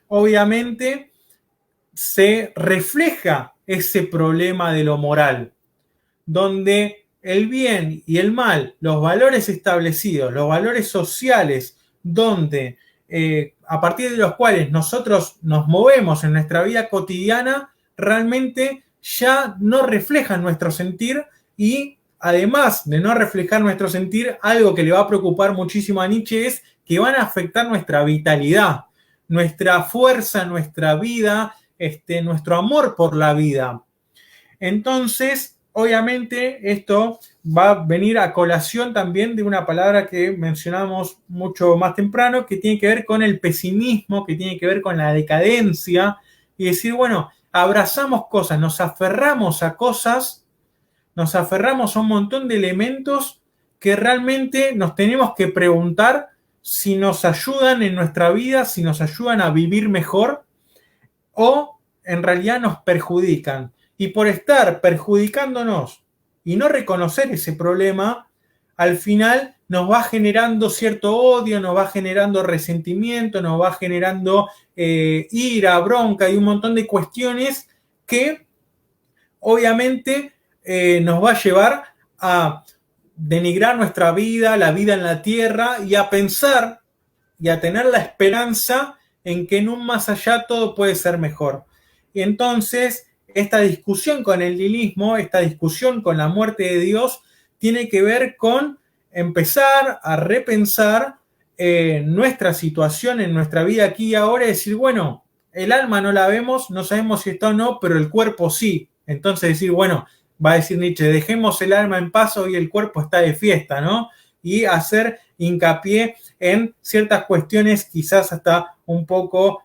[SPEAKER 3] obviamente se refleja ese problema de lo moral, donde el bien y el mal, los valores establecidos, los valores sociales, donde a partir de los cuales nosotros nos movemos en nuestra vida cotidiana, realmente ya no reflejan nuestro sentir, y además de no reflejar nuestro sentir, algo que le va a preocupar muchísimo a Nietzsche es que van a afectar nuestra vitalidad, nuestra fuerza, nuestra vida, nuestro amor por la vida. Entonces, obviamente, esto va a venir a colación también de una palabra que mencionamos mucho más temprano, que tiene que ver con el pesimismo, que tiene que ver con la decadencia, y decir, bueno, abrazamos cosas, nos aferramos a cosas, nos aferramos a un montón de elementos que realmente nos tenemos que preguntar si nos ayudan en nuestra vida, si nos ayudan a vivir mejor, o en realidad nos perjudican. Y por estar perjudicándonos y no reconocer ese problema, al final nos va generando cierto odio, nos va generando resentimiento, nos va generando ira, bronca y un montón de cuestiones que obviamente nos va a llevar a denigrar nuestra vida, la vida en la tierra, y a pensar y a tener la esperanza en que en un más allá todo puede ser mejor. Y entonces esta discusión con el nihilismo, esta discusión con la muerte de Dios, tiene que ver con empezar a repensar nuestra situación en nuestra vida aquí y ahora y decir, bueno, el alma no la vemos, no sabemos si está o no, pero el cuerpo sí. Entonces decir, bueno, va a decir Nietzsche, dejemos el alma en paz, hoy el cuerpo está de fiesta, ¿no? Y hacer hincapié en ciertas cuestiones quizás hasta un poco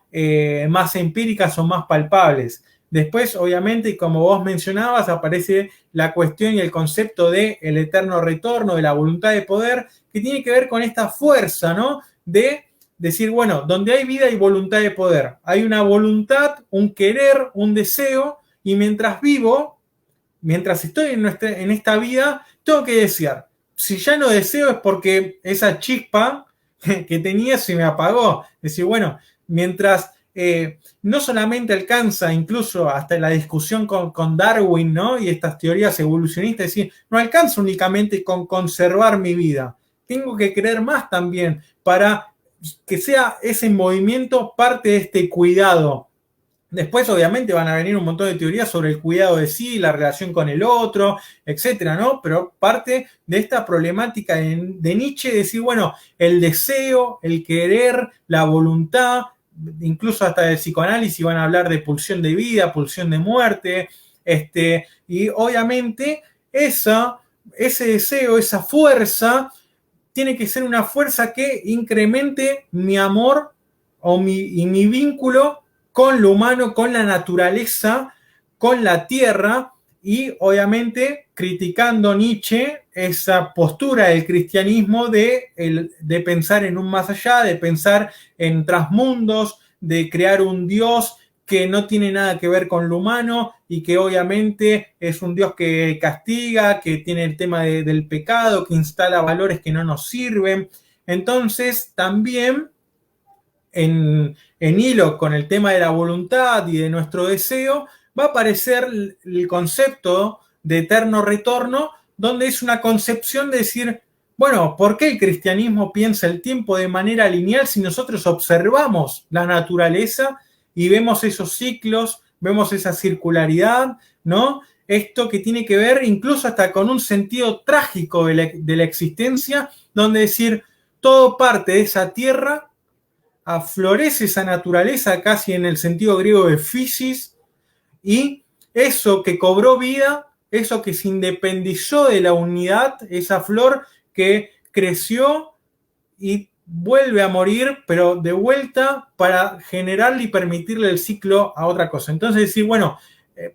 [SPEAKER 3] más empíricas o más palpables. Después, obviamente, y como vos mencionabas, aparece la cuestión y el concepto de el eterno retorno, de la voluntad de poder, que tiene que ver con esta fuerza, ¿no? De decir, bueno, donde hay vida hay voluntad de poder. Hay una voluntad, un querer, un deseo, y mientras vivo, mientras estoy en esta vida, tengo que desear. Si ya no deseo es porque esa chispa que tenía se me apagó. Es decir, bueno, mientras no solamente alcanza incluso hasta la discusión con Darwin, ¿no? Y estas teorías evolucionistas, es decir, no alcanza únicamente con conservar mi vida. Tengo que creer más también para que sea ese movimiento parte de este cuidado. Después, obviamente, van a venir un montón de teorías sobre el cuidado de sí, la relación con el otro, etcétera, ¿no? Pero parte de esta problemática de Nietzsche, decir, bueno, el deseo, el querer, la voluntad, incluso hasta del psicoanálisis van a hablar de pulsión de vida, pulsión de muerte, y obviamente ese deseo, esa fuerza, tiene que ser una fuerza que incremente mi amor y mi vínculo con lo humano, con la naturaleza, con la tierra, y obviamente criticando Nietzsche esa postura del cristianismo de pensar en un más allá, de pensar en trasmundos, de crear un Dios que no tiene nada que ver con lo humano y que obviamente es un Dios que castiga, que tiene el tema del pecado, que instala valores que no nos sirven. Entonces también en hilo con el tema de la voluntad y de nuestro deseo, va a aparecer el concepto de eterno retorno, donde es una concepción de decir, bueno, ¿por qué el cristianismo piensa el tiempo de manera lineal si nosotros observamos la naturaleza y vemos esos ciclos, vemos esa circularidad, ¿no? Esto que tiene que ver incluso hasta con un sentido trágico de la existencia, donde decir, todo parte de esa tierra, aflorece esa naturaleza casi en el sentido griego de physis, y eso que cobró vida, eso que se independizó de la unidad, esa flor que creció y vuelve a morir, pero de vuelta para generarle y permitirle el ciclo a otra cosa. Entonces decir, bueno,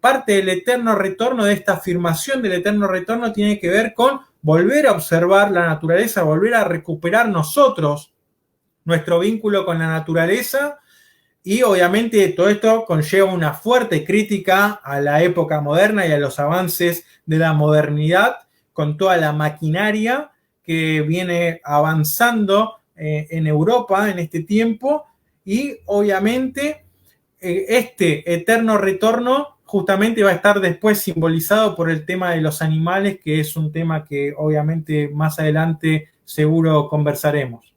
[SPEAKER 3] parte del eterno retorno, de esta afirmación del eterno retorno, tiene que ver con volver a observar la naturaleza, volver a recuperar nosotros nuestro vínculo con la naturaleza, y obviamente todo esto conlleva una fuerte crítica a la época moderna y a los avances de la modernidad con toda la maquinaria que viene avanzando en Europa en este tiempo, y obviamente este eterno retorno justamente va a estar después simbolizado por el tema de los animales, que es un tema que obviamente más adelante seguro conversaremos.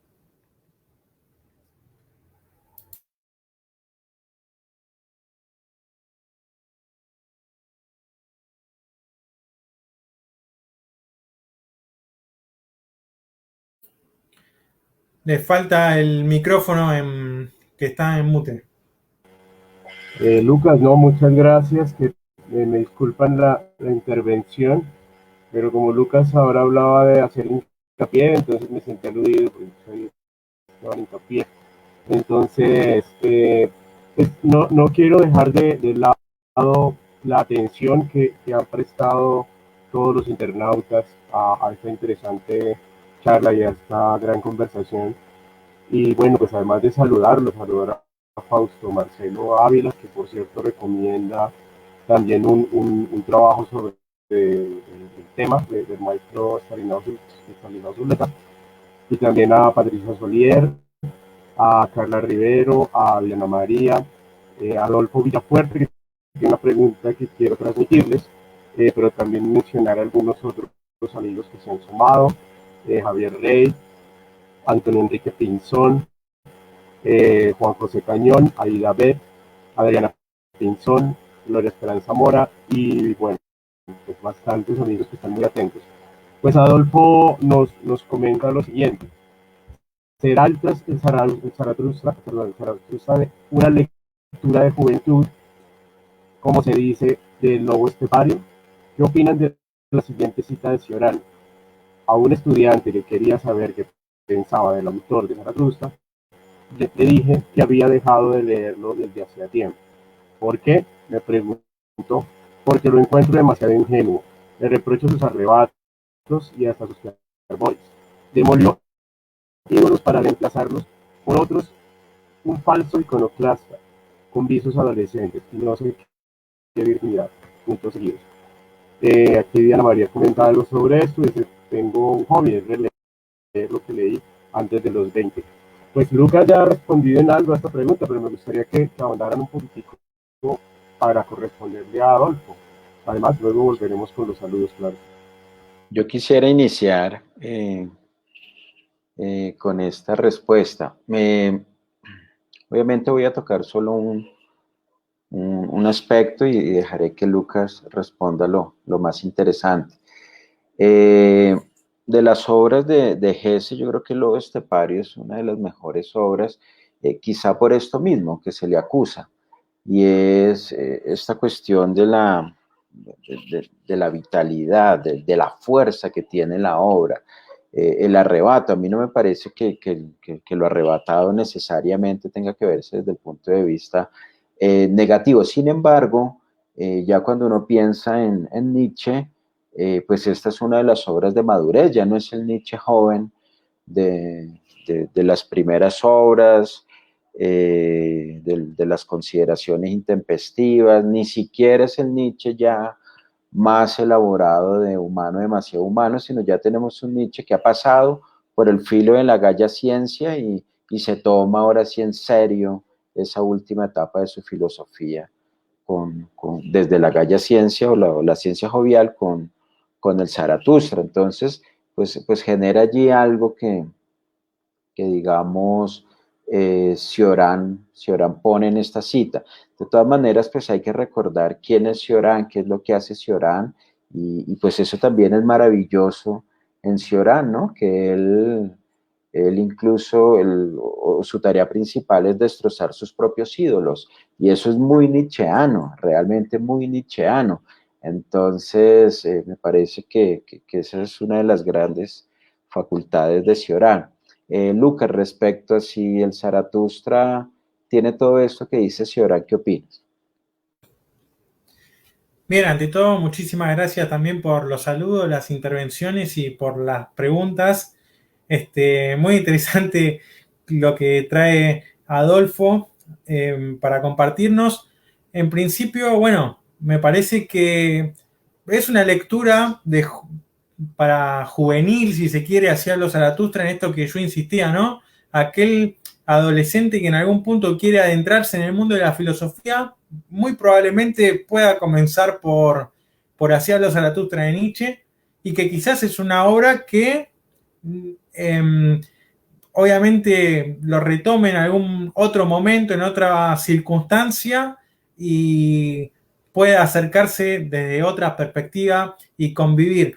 [SPEAKER 3] Le falta el micrófono que está en mute.
[SPEAKER 1] Lucas, no, muchas gracias. Que me disculpan la intervención, pero como Lucas ahora hablaba de hacer hincapié, entonces me sentí aludido, porque soy hincapié. Entonces, pues no quiero dejar de lado la atención que han prestado todos los internautas a esta interesante charla y a esta gran conversación. Y bueno, pues además de saludar a Fausto Marcelo Ávila, que por cierto recomienda también un trabajo sobre el tema del maestro Stanisław Zuleta, y también a Patricia Solier, a Carla Rivero, a Diana María, a Adolfo Villafuerte, que tiene una pregunta que quiero transmitirles, pero también mencionar a algunos otros amigos que se han sumado, Javier Rey, Antonio Enrique Pinzón, Juan José Cañón, Aida B, Adriana Pinzón, Gloria Esperanza Mora y bueno, pues bastantes amigos que están muy atentos. Pues Adolfo nos comenta lo siguiente: ¿será el Zaratustra una lectura de juventud, como se dice, del lobo estepario? ¿Qué opinan de la siguiente cita de Cioran? A un estudiante que quería saber qué pensaba del autor de Zaratustra, le dije que había dejado de leerlo desde hacía tiempo. ¿Por qué? Me preguntó. Porque lo encuentro demasiado ingenuo. Le reprocho sus arrebatos y hasta sus clairvoyants. Demolió ídolos para reemplazarlos por otros, un falso iconoclasta con vicios adolescentes y no sé qué virginidad. Puntos seguidos. Aquí Diana María comenta algo sobre esto. Dice: tengo un hobby, es releer lo que leí antes de los 20. Pues Lucas ya ha respondido en algo a esta pregunta, pero me gustaría que ahondaran un poquitico para corresponderle a Adolfo. Además, luego volveremos con los saludos, claro.
[SPEAKER 2] Yo quisiera iniciar con esta respuesta. Obviamente voy a tocar solo un aspecto y dejaré que Lucas responda lo más interesante. De las obras de Hesse, yo creo que Lobo Estepario es una de las mejores obras, quizá por esto mismo que se le acusa, y es esta cuestión de la vitalidad, de la fuerza que tiene la obra, el arrebato. A mí no me parece que lo arrebatado necesariamente tenga que verse desde el punto de vista negativo. Sin embargo, ya cuando uno piensa en Nietzsche, pues esta es una de las obras de madurez, ya no es el Nietzsche joven de las primeras obras, de las consideraciones intempestivas, ni siquiera es el Nietzsche ya más elaborado de humano, demasiado humano, sino ya tenemos un Nietzsche que ha pasado por el filo de la galla ciencia y se toma ahora sí en serio esa última etapa de su filosofía, desde la galla ciencia o la ciencia jovial con el Zaratustra. Entonces, pues genera allí algo que digamos, Cioran pone en esta cita. De todas maneras, pues hay que recordar quién es Cioran, qué es lo que hace Cioran, y pues eso también es maravilloso en Cioran, ¿no? Que él incluso, su tarea principal es destrozar sus propios ídolos, y eso es muy nietzscheano, realmente muy nietzscheano. Entonces, me parece que esa es una de las grandes facultades de Cioran. Lucas, respecto a si el Zaratustra tiene todo esto que dice Cioran, ¿qué opinas?
[SPEAKER 3] Bien, ante todo, muchísimas gracias también por los saludos, las intervenciones y por las preguntas. Muy interesante lo que trae Adolfo para compartirnos. En principio, bueno, me parece que es una lectura para juvenil, si se quiere, hacia los Zaratustra, en esto que yo insistía, ¿no? Aquel adolescente que en algún punto quiere adentrarse en el mundo de la filosofía, muy probablemente pueda comenzar por Hacia los Zaratustra de Nietzsche, y que quizás es una obra que obviamente lo retome en algún otro momento, en otra circunstancia, y pueda acercarse desde otra perspectiva y convivir.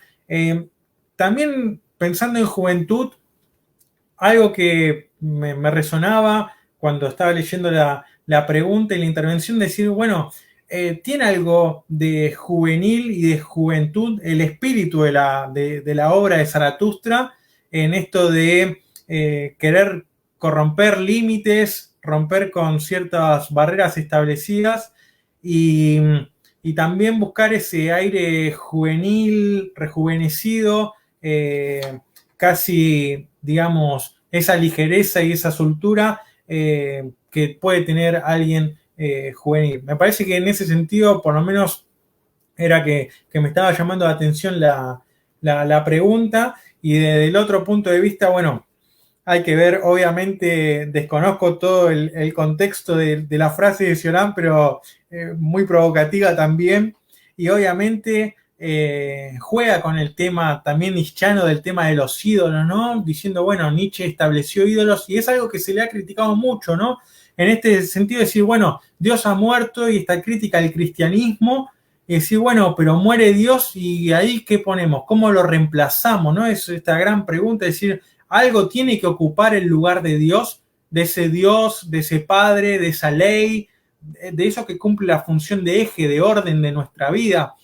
[SPEAKER 3] También pensando en juventud, algo que me resonaba cuando estaba leyendo la pregunta y la intervención, decir, bueno, tiene algo de juvenil y de juventud el espíritu de la obra de Zaratustra, en esto de querer corromper límites, romper con ciertas barreras establecidas y, y también buscar ese aire juvenil, rejuvenecido, casi, digamos, esa ligereza y esa soltura que puede tener alguien juvenil. Me parece que en ese sentido, por lo menos, era que me estaba llamando la atención la pregunta, y desde el otro punto de vista, bueno, hay que ver, obviamente, desconozco todo el contexto de la frase de Cioran, pero muy provocativa también, y obviamente juega con el tema también nietzscheano del tema de los ídolos, ¿no? Diciendo, bueno, Nietzsche estableció ídolos, y es algo que se le ha criticado mucho, ¿no? en este sentido decir, bueno, Dios ha muerto y esta crítica al cristianismo, y decir, bueno, pero muere Dios y ahí ¿qué ponemos? ¿Cómo lo reemplazamos? ¿No? Es esta gran pregunta, es decir, algo tiene que ocupar el lugar de Dios, de ese Padre, de esa ley, de eso que cumple la función de eje, de orden de nuestra vida.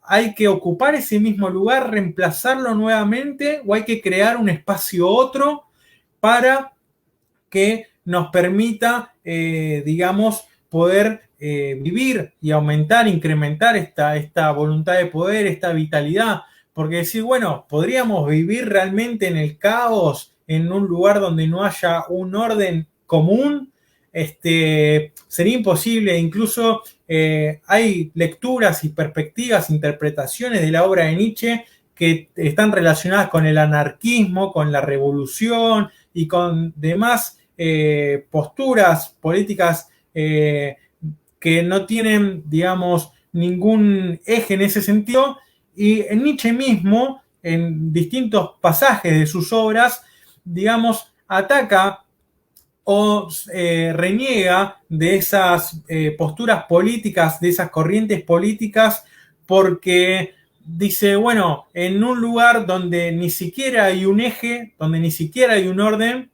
[SPEAKER 3] ¿Hay que ocupar ese mismo lugar, reemplazarlo nuevamente o hay que crear un espacio otro para que nos permita, digamos, poder vivir y aumentar, incrementar esta voluntad de poder, esta vitalidad? Porque decir, bueno, podríamos vivir realmente en el caos, en un lugar donde no haya un orden común, sería imposible. Incluso hay lecturas y perspectivas, interpretaciones de la obra de Nietzsche que están relacionadas con el anarquismo, con la revolución y con demás posturas políticas que no tienen, digamos, ningún eje en ese sentido. Y en Nietzsche mismo, en distintos pasajes de sus obras, digamos, ataca o reniega de esas posturas políticas, de esas corrientes políticas, porque dice, bueno, en un lugar donde ni siquiera hay un eje, donde ni siquiera hay un orden,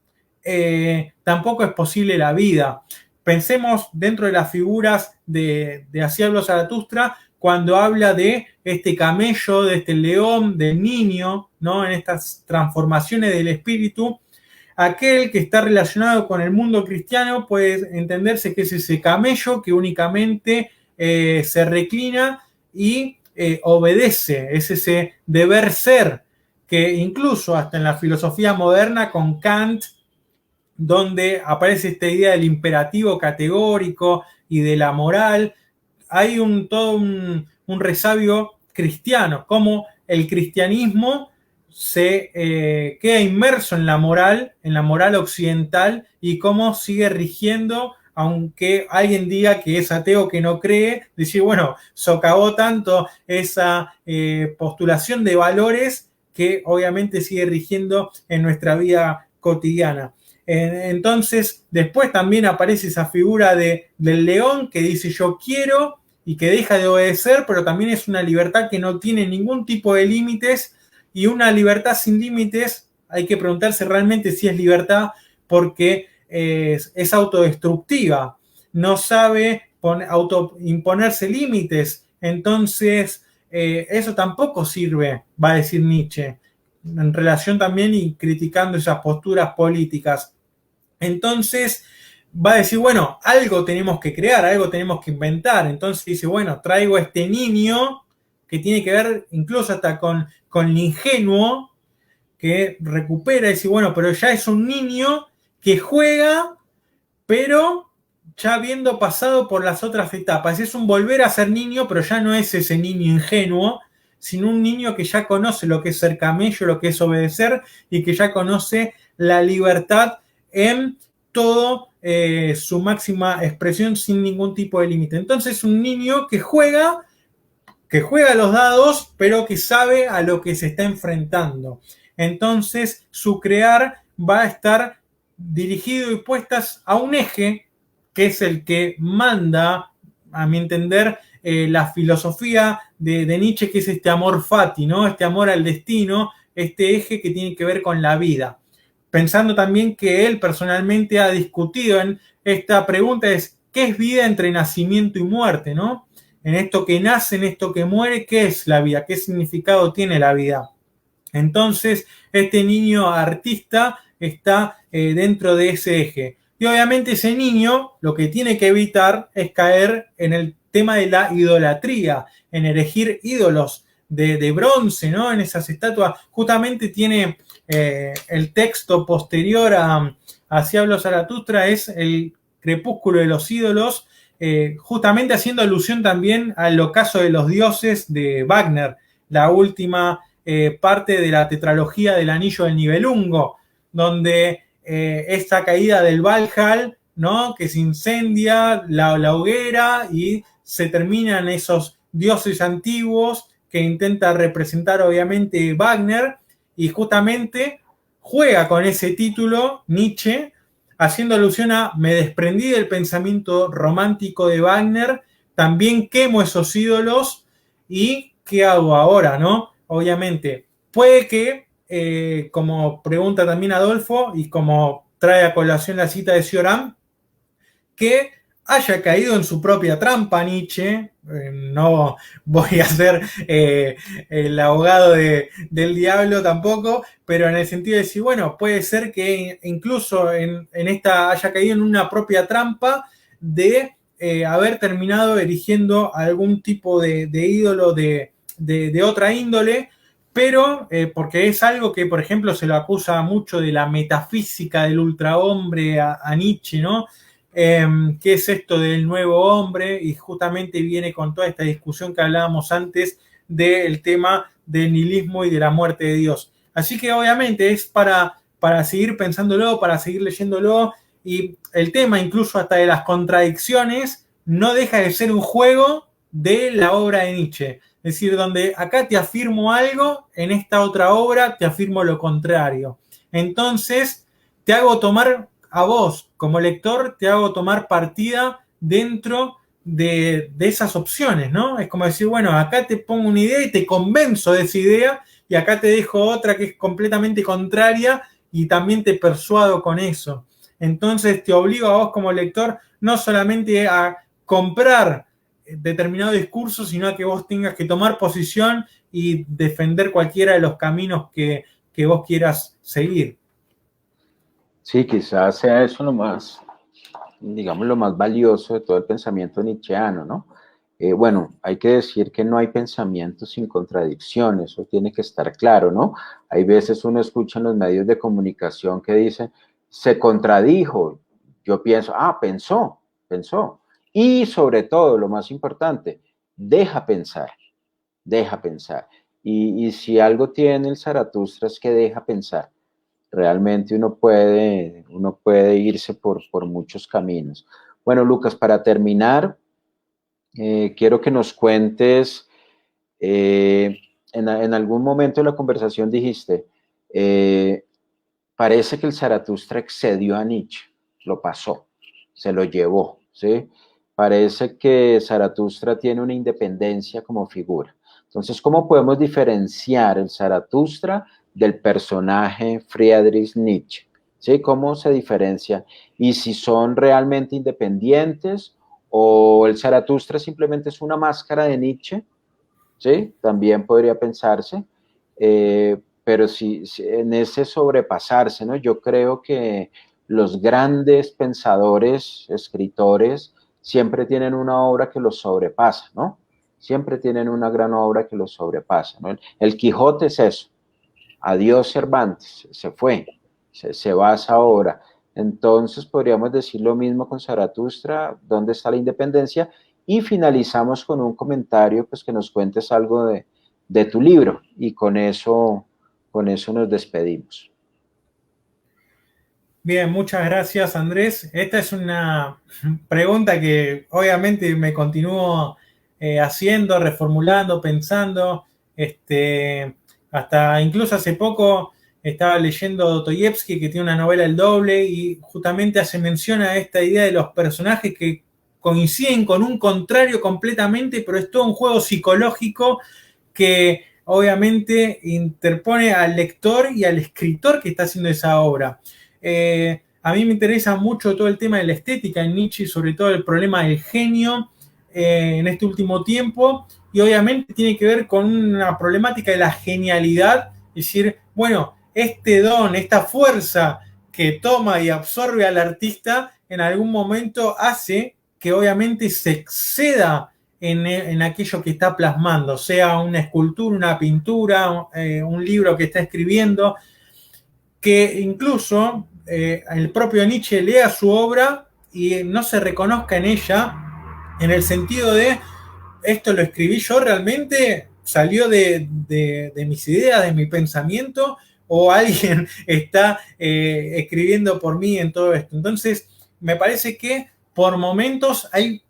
[SPEAKER 3] tampoco es posible la vida. Pensemos dentro de las figuras de Así habló Zaratustra, cuando habla de este camello, de este león, del niño, ¿no? En estas transformaciones del espíritu, aquel que está relacionado con el mundo cristiano puede entenderse que es ese camello que únicamente se reclina y obedece, es ese deber ser, que incluso hasta en la filosofía moderna con Kant, donde aparece esta idea del imperativo categórico y de la moral, hay todo un resabio cristiano, como el cristianismo se queda inmerso en la moral occidental, y cómo sigue rigiendo, aunque alguien diga que es ateo, que no cree, decir, bueno, socavó tanto esa postulación de valores que obviamente sigue rigiendo en nuestra vida cotidiana. Entonces, después también aparece esa figura del león que dice yo quiero y que deja de obedecer, pero también es una libertad que no tiene ningún tipo de límites, y una libertad sin límites hay que preguntarse realmente si es libertad, porque es autodestructiva, no sabe imponerse límites. Entonces, eso tampoco sirve, va a decir Nietzsche, en relación también y criticando esas posturas políticas. Entonces va a decir, bueno, algo tenemos que crear, algo tenemos que inventar. Entonces dice, bueno, traigo a este niño que tiene que ver incluso hasta con el ingenuo, que recupera y dice, bueno, pero ya es un niño que juega, pero ya habiendo pasado por las otras etapas. Es un volver a ser niño, pero ya no es ese niño ingenuo, sino un niño que ya conoce lo que es ser camello, lo que es obedecer, y que ya conoce la libertad en todo su máxima expresión, sin ningún tipo de límite. Entonces, un niño que juega a los dados, pero que sabe a lo que se está enfrentando. Entonces, su crear va a estar dirigido y puestas a un eje que es el que manda, a mi entender, la filosofía de Nietzsche, que es este amor fati, ¿no? Este amor al destino, este eje que tiene que ver con la vida. Pensando también que él personalmente ha discutido en esta pregunta, ¿qué es vida entre nacimiento y muerte, ¿no? En esto que nace, en esto que muere, ¿qué es la vida? ¿Qué significado tiene la vida? Entonces, este niño artista está dentro de ese eje. Y obviamente ese niño lo que tiene que evitar es caer en el tema de la idolatría, en erigir ídolos de bronce, ¿no? En esas estatuas. Justamente tiene el texto posterior a Así habló Zaratustra, es el crepúsculo de los ídolos, justamente haciendo alusión también al ocaso de los dioses de Wagner, la última parte de la tetralogía del Anillo del Nibelungo, donde esta caída del Valhall, ¿no? Que se incendia la hoguera y se terminan esos dioses antiguos que intenta representar obviamente Wagner, y justamente juega con ese título Nietzsche haciendo alusión a me desprendí del pensamiento romántico de Wagner, también quemo esos ídolos y ¿qué hago ahora, no? Obviamente, puede que, como pregunta también Adolfo y como trae a colación la cita de Cioran, que haya caído en su propia trampa Nietzsche. No voy a ser el abogado del diablo tampoco, pero en el sentido de decir, bueno, puede ser que incluso en esta haya caído en una propia trampa de haber terminado erigiendo algún tipo de ídolo de otra índole, pero porque es algo que, por ejemplo, se lo acusa mucho de la metafísica del ultrahombre a Nietzsche, ¿no? ¿Qué es esto del nuevo hombre? Y justamente viene con toda esta discusión que hablábamos antes del tema del nihilismo y de la muerte de Dios. Así que obviamente es para seguir pensándolo, para seguir leyéndolo, y el tema incluso hasta de las contradicciones no deja de ser un juego de la obra de Nietzsche. Es decir, donde acá te afirmo algo, en esta otra obra te afirmo lo contrario. Entonces, te hago tomar a vos, como lector, te hago tomar partida dentro de esas opciones, ¿no? Es como decir, bueno, acá te pongo una idea y te convenzo de esa idea, y acá te dejo otra que es completamente contraria y también te persuado con eso. Entonces te obligo a vos como lector no solamente a comprar determinado discurso, sino a que vos tengas que tomar posición y defender cualquiera de los caminos que vos quieras seguir.
[SPEAKER 2] Sí, quizás sea eso lo más, digamos, lo más valioso de todo el pensamiento nietzscheano, ¿no? Bueno, hay que decir que no hay pensamiento sin contradicción, eso tiene que estar claro, ¿no? Hay veces uno escucha en los medios de comunicación que dicen, se contradijo, yo pienso, pensó. Y sobre todo, lo más importante, deja pensar. Y si algo tiene el Zaratustra es que deja pensar. Realmente uno puede irse por muchos caminos. Bueno, Lucas, para terminar, quiero que nos cuentes, en algún momento de la conversación dijiste, parece que el Zaratustra excedió a Nietzsche, lo pasó, se lo llevó, ¿sí? Parece que Zaratustra tiene una independencia como figura. Entonces, ¿cómo podemos diferenciar el Zaratustra del personaje Friedrich Nietzsche? ¿Sí? ¿Cómo se diferencia? Y si son realmente independientes o el Zaratustra simplemente es una máscara de Nietzsche, ¿sí? También podría pensarse, pero si en ese sobrepasarse, ¿no? Yo creo que los grandes pensadores, escritores, siempre tienen una obra que los sobrepasa, ¿no? Siempre tienen una gran obra que los sobrepasa, ¿no? El Quijote es eso. Adiós Cervantes, se fue, se va a esa obra. Entonces podríamos decir lo mismo con Zaratustra, ¿dónde está la independencia? Y finalizamos con un comentario, pues que nos cuentes algo de tu libro, y con eso nos despedimos.
[SPEAKER 3] Bien, muchas gracias Andrés. Esta es una pregunta que obviamente me continúo haciendo, reformulando, pensando. Hasta incluso hace poco estaba leyendo Dostoyevsky, que tiene una novela El Doble, y justamente hace mención a esta idea de los personajes que coinciden con un contrario completamente, pero es todo un juego psicológico que obviamente interpone al lector y al escritor que está haciendo esa obra. A mí me interesa mucho todo el tema de la estética en Nietzsche, sobre todo el problema del genio en este último tiempo, y obviamente tiene que ver con una problemática de la genialidad, es decir, bueno, este don, esta fuerza que toma y absorbe al artista, en algún momento hace que obviamente se exceda en aquello que está plasmando, sea una escultura, una pintura, un libro que está escribiendo, que incluso el propio Nietzsche lea su obra y no se reconozca en ella, en el sentido de, esto lo escribí yo realmente, salió de mis ideas, de mi pensamiento, o alguien está escribiendo por mí en todo esto. Entonces, me parece que por momentos hay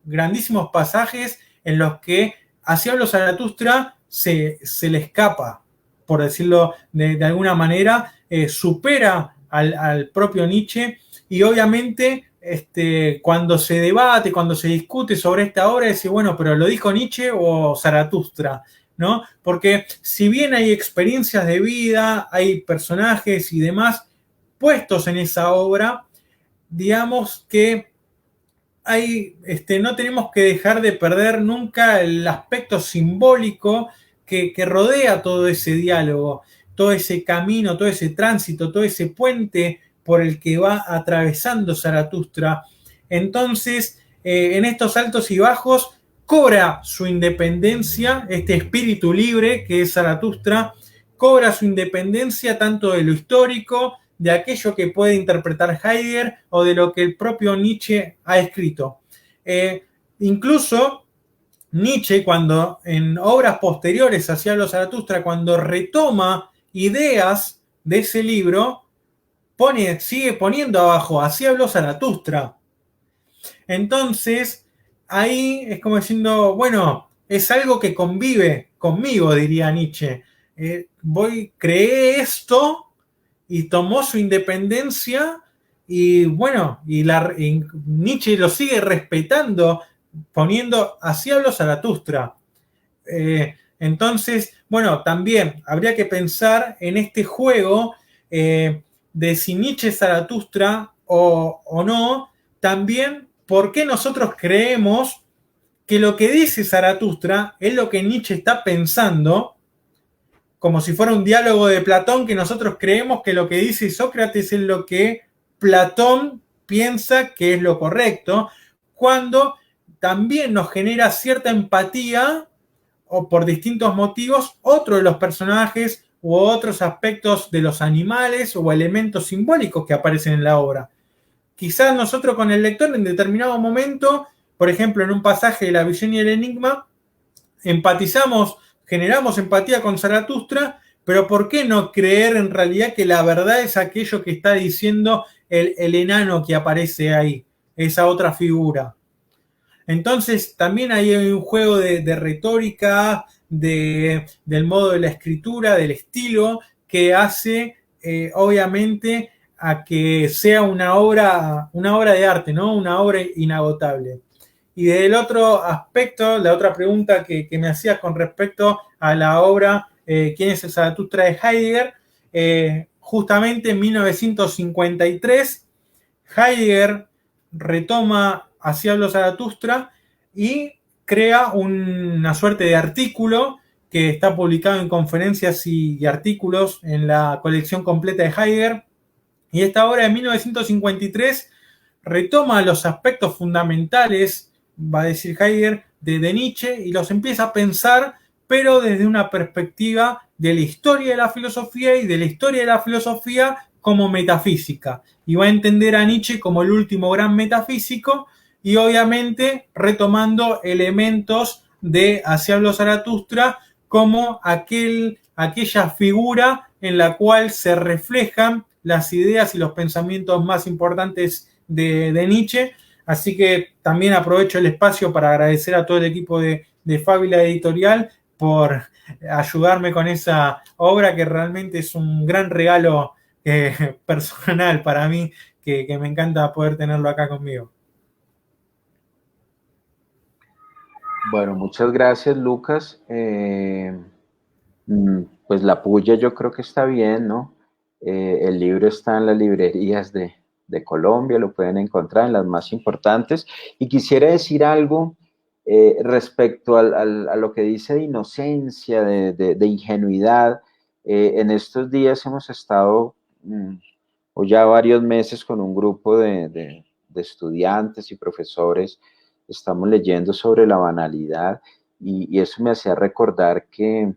[SPEAKER 3] grandísimos pasajes en los que hacia los Zaratustra se le escapa, por decirlo de alguna manera, supera al propio Nietzsche y obviamente cuando se debate, cuando se discute sobre esta obra, dice, bueno, pero ¿lo dijo Nietzsche o Zaratustra? ¿No? Porque si bien hay experiencias de vida, hay personajes y demás puestos en esa obra, digamos que no tenemos que dejar de perder nunca el aspecto simbólico que rodea todo ese diálogo, todo ese camino, todo ese tránsito, todo ese puente por el que va atravesando Zaratustra. Entonces, en estos altos y bajos, cobra su independencia, este espíritu libre que es Zaratustra, cobra su independencia tanto de lo histórico, de aquello que puede interpretar Heidegger o de lo que el propio Nietzsche ha escrito. Incluso Nietzsche, cuando en obras posteriores hacia los Zaratustra, cuando retoma ideas de ese libro, sigue poniendo abajo, así habló Zaratustra. Entonces, ahí es como diciendo, bueno, es algo que convive conmigo, diría Nietzsche. Creé esto y tomó su independencia y bueno, y Nietzsche lo sigue respetando, poniendo, así habló Zaratustra. Entonces, bueno, también habría que pensar en este juego de si Nietzsche es Zaratustra o no, también por qué nosotros creemos que lo que dice Zaratustra es lo que Nietzsche está pensando, como si fuera un diálogo de Platón, que nosotros creemos que lo que dice Sócrates es lo que Platón piensa que es lo correcto, cuando también nos genera cierta empatía o por distintos motivos otro de los personajes u otros aspectos de los animales o elementos simbólicos que aparecen en la obra. Quizás nosotros con el lector en determinado momento, por ejemplo en un pasaje de La visión y el enigma, empatizamos, generamos empatía con Zaratustra, pero ¿por qué no creer en realidad que la verdad es aquello que está diciendo el enano que aparece ahí, esa otra figura? Entonces también hay un juego de retórica, del modo de la escritura, del estilo, que hace obviamente a que sea una obra de arte, ¿no? Una obra inagotable. Y del otro aspecto, la otra pregunta que me hacías con respecto a la obra ¿Quién es el Zaratustra de Heidegger? Justamente en 1953, Heidegger retoma Así habló Zaratustra y crea una suerte de artículo que está publicado en conferencias y artículos en la colección completa de Heidegger. Y esta obra de 1953 retoma los aspectos fundamentales, va a decir Heidegger, de Nietzsche y los empieza a pensar, pero desde una perspectiva de la historia de la filosofía y de la historia de la filosofía como metafísica. Y va a entender a Nietzsche como el último gran metafísico y obviamente retomando elementos de Así habló Zaratustra como aquella figura en la cual se reflejan las ideas y los pensamientos más importantes de Nietzsche. Así que también aprovecho el espacio para agradecer a todo el equipo de Fábula Editorial por ayudarme con esa obra que realmente es un gran regalo personal para mí, que me encanta poder tenerlo acá conmigo.
[SPEAKER 2] Bueno, muchas gracias, Lucas. Pues la puya yo creo que está bien, ¿no? El libro está en las librerías de Colombia, lo pueden encontrar en las más importantes. Y quisiera decir algo respecto a lo que dice de inocencia, de ingenuidad. En estos días hemos estado, o ya varios meses, con un grupo de estudiantes y profesores, estamos leyendo sobre la banalidad y eso me hacía recordar que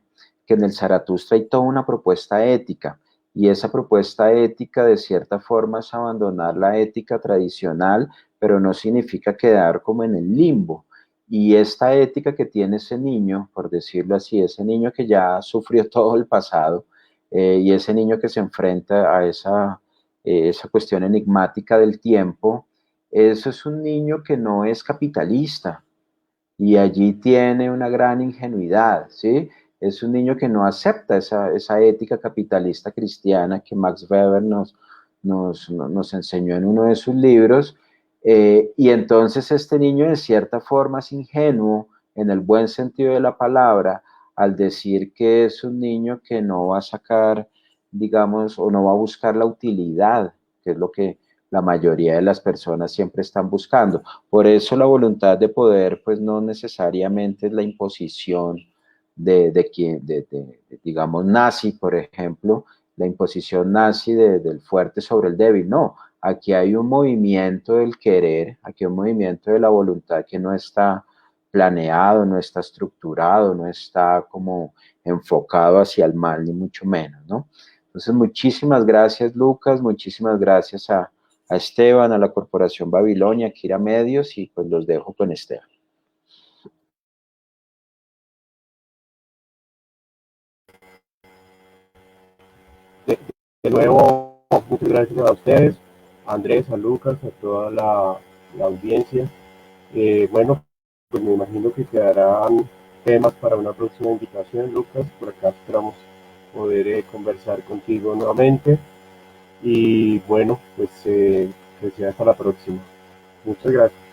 [SPEAKER 2] en el Zaratustra hay toda una propuesta ética, y esa propuesta ética de cierta forma es abandonar la ética tradicional, pero no significa quedar como en el limbo. Y esta ética que tiene ese niño, por decirlo así, ese niño que ya sufrió todo el pasado, y ese niño que se enfrenta a esa cuestión enigmática del tiempo, eso es un niño que no es capitalista, y allí tiene una gran ingenuidad, ¿sí? Es un niño que no acepta esa ética capitalista cristiana que Max Weber nos enseñó en uno de sus libros, y entonces este niño de cierta forma es ingenuo en el buen sentido de la palabra al decir que es un niño que no va a sacar, digamos, o no va a buscar la utilidad, que es lo que la mayoría de las personas siempre están buscando. Por eso la voluntad de poder, pues no necesariamente es la imposición de quien, digamos, nazi, por ejemplo, la imposición nazi del fuerte sobre el débil. No, aquí hay un movimiento del querer, aquí hay un movimiento de la voluntad que no está planeado, no está estructurado, no está como enfocado hacia el mal, ni mucho menos, ¿no? Entonces, muchísimas gracias, Lucas, muchísimas gracias a Esteban, a la Corporación Babilonia, a Kira Medios, y pues los dejo con Esteban.
[SPEAKER 1] De nuevo, muchas gracias a ustedes, a Andrés, a Lucas, a toda la audiencia. Bueno, pues me imagino que quedarán temas para una próxima invitación, Lucas. Por acá esperamos poder conversar contigo nuevamente. Y bueno, pues que sea hasta la próxima. Muchas gracias.